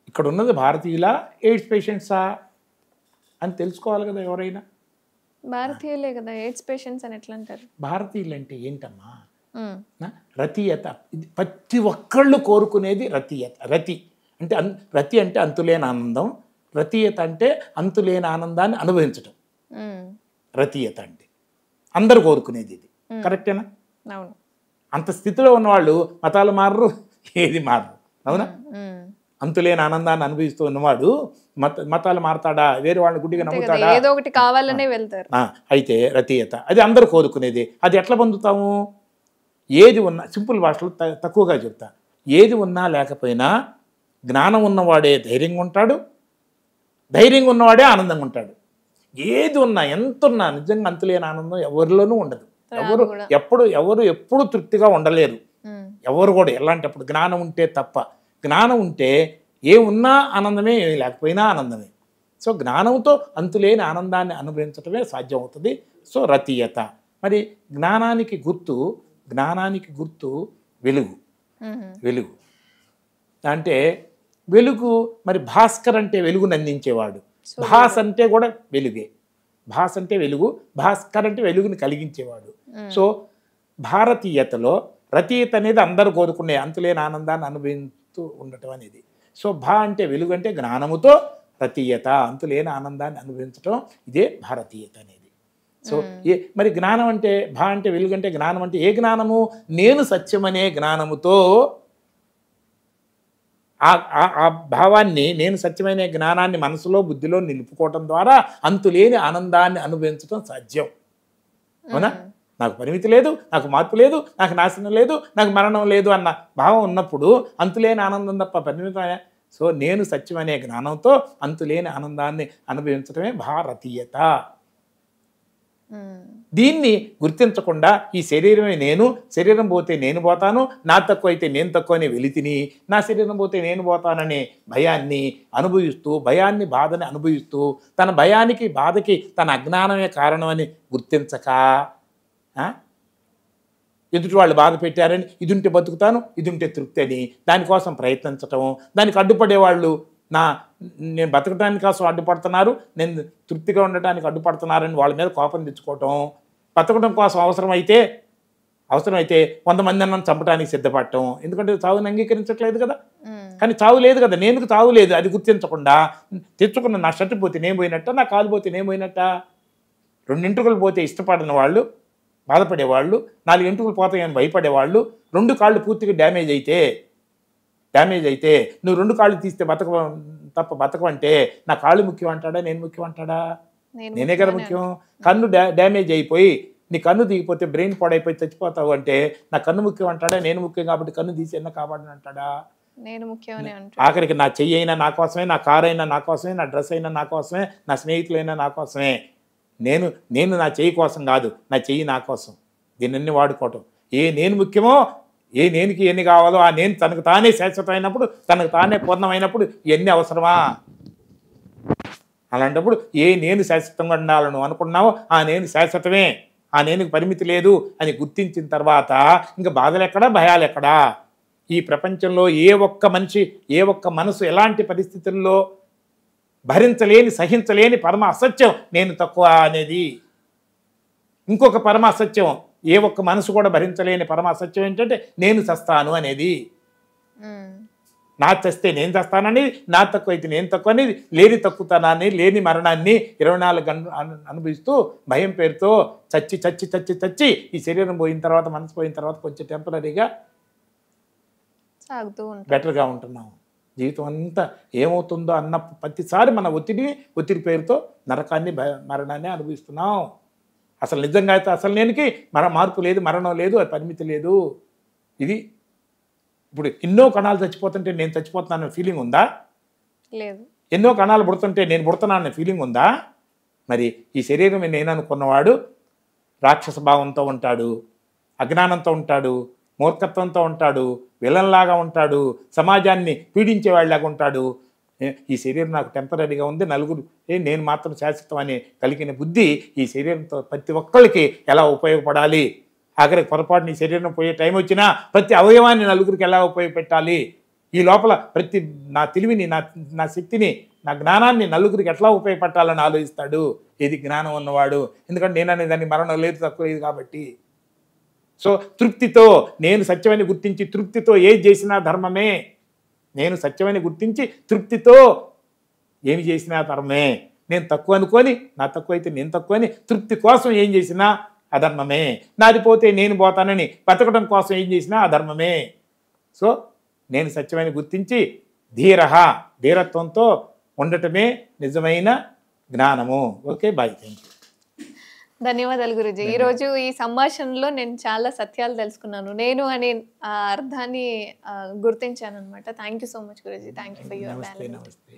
ఇక్కడ ఉన్నది భారతీయుల ఎయిడ్స్ పేషెంట్సా అని తెలుసుకోవాలి కదా ఎవరైనా. భారతీయులే కదా ఎయిడ్స్ పేషెంట్స్ అని ఎట్లా అంటారు? భారతీయులు అంటే ఏంటమ్మా? ఉమ్, రతీయత, ఇది ప్రతి ఒక్కళ్ళు కోరుకునేది రతీయత. రతి అంటే అంతులేని ఆనందం, రతీయత అంటే అంతులేని ఆనందాన్ని అనుభవించటం. ఉమ్, రతీయత అంటే అందరూ కోరుకునేది ఇది. కరెక్టేనా? అవును. అంత స్థితిలో ఉన్నవాళ్ళు మతాలు మారరు, ఏది మారరు. అవునా? ఉమ్, అంతులేని ఆనందాన్ని అనుభవిస్తూ ఉన్నవాడు మతాలు మారతాడా? వేరే వాళ్ళని గుడ్డిగా అంతే కదా, నమ్ముతాడా? ఏదో ఒకటి కావాలనే వెళ్తారు. అయితే రతీయత అది అందరూ కోరుకునేది. అది ఎట్లా పొందుతాము? ఏది ఉన్నా, సింపుల్ భాషలో తక్కువగా చెప్తా, ఏది ఉన్నా లేకపోయినా జ్ఞానం ఉన్నవాడే ధైర్యంగా ఉంటాడు, ధైర్యంగా ఉన్నవాడే ఆనందంగా ఉంటాడు. ఏది ఉన్నా, ఎంత ఉన్నా నిజంగా అంతులేని ఆనందం ఎవరిలోనూ ఉండదు. ఎవరు ఎప్పుడు తృప్తిగా ఉండలేరు. ఎవరు కూడా ఎలాంటప్పుడు జ్ఞానం ఉంటే తప్ప. జ్ఞానం ఉంటే ఏమున్నా ఆనందమే, ఏమి లేకపోయినా ఆనందమే. సో జ్ఞానంతో అంతులేని ఆనందాన్ని అనుభవించడమే సాధ్యం అవుతుంది. సో రతీయత. మరి జ్ఞానానికి గుర్తు వెలుగు. వెలుగు అంటే వెలుగు. మరి భాస్కర్ అంటే వెలుగును అందించేవాడు. భాస్ అంటే కూడా వెలుగే. భాస్ అంటే వెలుగు, భాస్కర్ అంటే వెలుగుని కలిగించేవాడు. సో భారతీయతలో రతీయత అనేది అందరూ కోరుకునే అంతులేని ఆనందాన్ని అనుభవిస్తూ ఉండటం అనేది. సో భా అంటే వెలుగు, అంటే జ్ఞానముతో రతీయత, అంతులేని ఆనందాన్ని అనుభవించటం, ఇదే భారతీయత అనేది. సో మరి జ్ఞానం అంటే, భా అంటే వెలుగు అంటే జ్ఞానం అంటే ఏ జ్ఞానము? నేను సత్యమనే జ్ఞానముతో ఆ భావాన్ని, నేను సత్యమైన జ్ఞానాన్ని మనసులో బుద్ధిలో నిలుపుకోవటం ద్వారా అంతులేని ఆనందాన్ని అనుభవించడం సాధ్యం. అవునా? నాకు పరిమితి లేదు, నాకు మార్పు లేదు, నాకు నాశనం లేదు, నాకు మరణం లేదు అన్న భావం ఉన్నప్పుడు అంతులేని ఆనందం తప్ప పరిమితమైన. సో నేను సత్యమనే జ్ఞానంతో అంతులేని ఆనందాన్ని అనుభవించడమే భారతీయత. దీన్ని గుర్తించకుండా ఈ శరీరమే నేను, శరీరం పోతే నేను పోతాను, నా తక్కువ అయితే నేను తక్కువ అని వెలితిని, నా శరీరం పోతే నేను పోతాననే భయాన్ని అనుభవిస్తూ, బాధని అనుభవిస్తూ, తన భయానికి బాధకి తన అజ్ఞానమే కారణమని గుర్తించక, ఎదుటి వాళ్ళు బాధ పెట్టారని ఇది ఉంటే బతుకుతాను, ఇది ఉంటే తృప్తి అని దానికోసం ప్రయత్నించటం, దానికి అడ్డుపడేవాళ్ళు నేను బతకడానికి కోసం అడ్డుపడుతున్నారు, నేను తృప్తిగా ఉండటానికి అడ్డుపడుతున్నారని వాళ్ళ మీద కోపం తెచ్చుకోవటం, బతకడం కోసం అవసరమైతే 100 మంది అన్నం చంపడానికి సిద్ధపడటం. ఎందుకంటే చావుని అంగీకరించట్లేదు కదా. కానీ చావు లేదు కదా, నేను చావు లేదు అది గుర్తించకుండా తెచ్చుకున్న నా షర్టు పోతే నేను పోయినట్ట, నా కాలు పోతే నేను పోయినట్ట. 2 ఎంట్రుకలు పోతే ఇష్టపడిన వాళ్ళు, బాధపడేవాళ్ళు, 4 ఎంట్రుకలు పోతాయని భయపడేవాళ్ళు, 2 కాళ్ళు పూర్తిగా డ్యామేజ్ అయితే నువ్వు 2 కాళ్ళు తీస్తే బతకమంటే నా కాళ్ళు ముఖ్యం అంటాడా, నేను ముఖ్యం అంటాడా? నేనే కదా ముఖ్యం. కన్ను డ్యామేజ్ అయిపోయి నీ కన్ను దిగిపోతే బ్రెయిన్ పాడైపోయి చచ్చిపోతావు అంటే నా కన్ను ముఖ్యం అంటాడా, నేను ముఖ్యం కాబట్టి కన్ను తీసి ఎన్న కాపాడని అంటాడా? నేను ముఖ్యమని అంటాడు. ఆఖరికి నా చెయ్యి అయినా నా కోసమే, నా కారు అయినా నా కోసమే, నా డ్రెస్ అయినా నా కోసమే, నా స్నేహితులైనా నా కోసమే. నేను నా చెయ్యి కోసం కాదు, నా చెయ్యి నా కోసం. దీన్ని వాడుకోవటం. నేను ముఖ్యమో, నేనుకి ఎన్ని కావాలో ఆ నేను తనకు తానే శాశ్వతమైనప్పుడు, తనకు తానే పూర్ణమైనప్పుడు ఇవన్నీ అవసరమా? అలాంటప్పుడు నేను శాశ్వతంగా ఉండాలని అనుకున్నావో ఆ నేను శాశ్వతమే, ఆ నేనుకి పరిమితి లేదు అని గుర్తించిన తర్వాత ఇంకా బాధలు ఎక్కడా, భయాలు ఎక్కడా? ఈ ప్రపంచంలో ఏ ఒక్క మనసు ఎలాంటి పరిస్థితుల్లో భరించలేని, సహించలేని పరమ అసత్యం నేను తక్కువ అనేది. ఇంకొక పరమ అసత్యం, ఏ ఒక్క మనసు కూడా భరించలేని పరమ అసత్యం ఏంటంటే నేను చస్తాను అనేది. నా చస్తే నేను చస్తానని, నా తక్కువ అయితే నేను తక్కువ అనేది, లేని తక్కువతనాన్ని, లేని మరణాన్ని 24 గంటలు అనుభవిస్తూ భయం పేరుతో చచ్చి ఈ శరీరం పోయిన తర్వాత, మనసు పోయిన తర్వాత కొంచెం టెంపరీగా సాగుతూ బెటర్గా ఉంటున్నాం. జీవితం అంతా ఏమవుతుందో అన్న ప్రతిసారి మన ఒత్తిడి పేరుతో నరకాన్ని, మరణాన్ని అనుభవిస్తున్నాం. అసలు నిజంగా అయితే అసలు నేనుకి మార్పు లేదు, మరణం లేదు, అది పరిమితి లేదు. ఇది ఇప్పుడు ఎన్నో కణాలు చచ్చిపోతుంటే నేను చచ్చిపోతున్నానన్న ఫీలింగ్ ఉందా? లేదు. ఎన్నో కణాలు పుడుతుంటే నేను పుడుతున్నానన్న ఫీలింగ్ ఉందా? మరి ఈ శరీరం నేను అనుకున్నవాడు రాక్షస భావంతో ఉంటాడు, అజ్ఞానంతో ఉంటాడు, మూర్ఖత్వంతో ఉంటాడు, విలన్లాగా ఉంటాడు, సమాజాన్ని పీడించేవాళ్ళలాగా ఉంటాడు. ఈ శరీరం నాకు టెంపరీగా ఉంది, నలుగురు నేను మాత్రం శాశ్వతం అని కలిగిన బుద్ధి ఈ శరీరంతో ప్రతి ఒక్కరికి ఎలా ఉపయోగపడాలి, ఆఖరికి పొరపాటుని ఈ శరీరం పోయే టైం వచ్చినా ప్రతి అవయవాన్ని నలుగురికి ఎలా ఉపయోగపెట్టాలి, ఈ లోపల ప్రతి నా తెలివిని, నా శక్తిని నా జ్ఞానాన్ని నలుగురికి ఎట్లా ఉపయోగపట్టాలని ఆలోచిస్తాడు. ఇది జ్ఞానం ఉన్నవాడు. ఎందుకంటే నేను అనేదాన్ని మరణం లేదు, తక్కువ లేదు కాబట్టి. సో తృప్తితో, నేను సత్యమని గుర్తించి తృప్తితో ఏది చేసినా ధర్మమే. నేను సత్యమని గుర్తించి తృప్తితో ఏమి చేసినా ధర్మమే. నేను తక్కువ అనుకొని, నా తక్కువ అయితే నేను తక్కువ అని తృప్తి కోసం ఏం చేసినా అధర్మమే. నాది పోతే నేను పోతానని బతకడం కోసం ఏం చేసినా అధర్మమే. సో నేను సత్యమని గుర్తించి ధీరత్వంతో ఉండటమే నిజమైన జ్ఞానము. Okay, bye, thank you. ధన్యవాదాలు గురూజీ. ఈరోజు ఈ సంభాషణలో నేను చాలా సత్యాలు తెలుసుకున్నాను. నేను అనే అర్థాన్ని గుర్తించాను అనమాట. Thank you so much Guruji. Thank you for your నమస్తే వాల్యుబుల్ నమస్తే.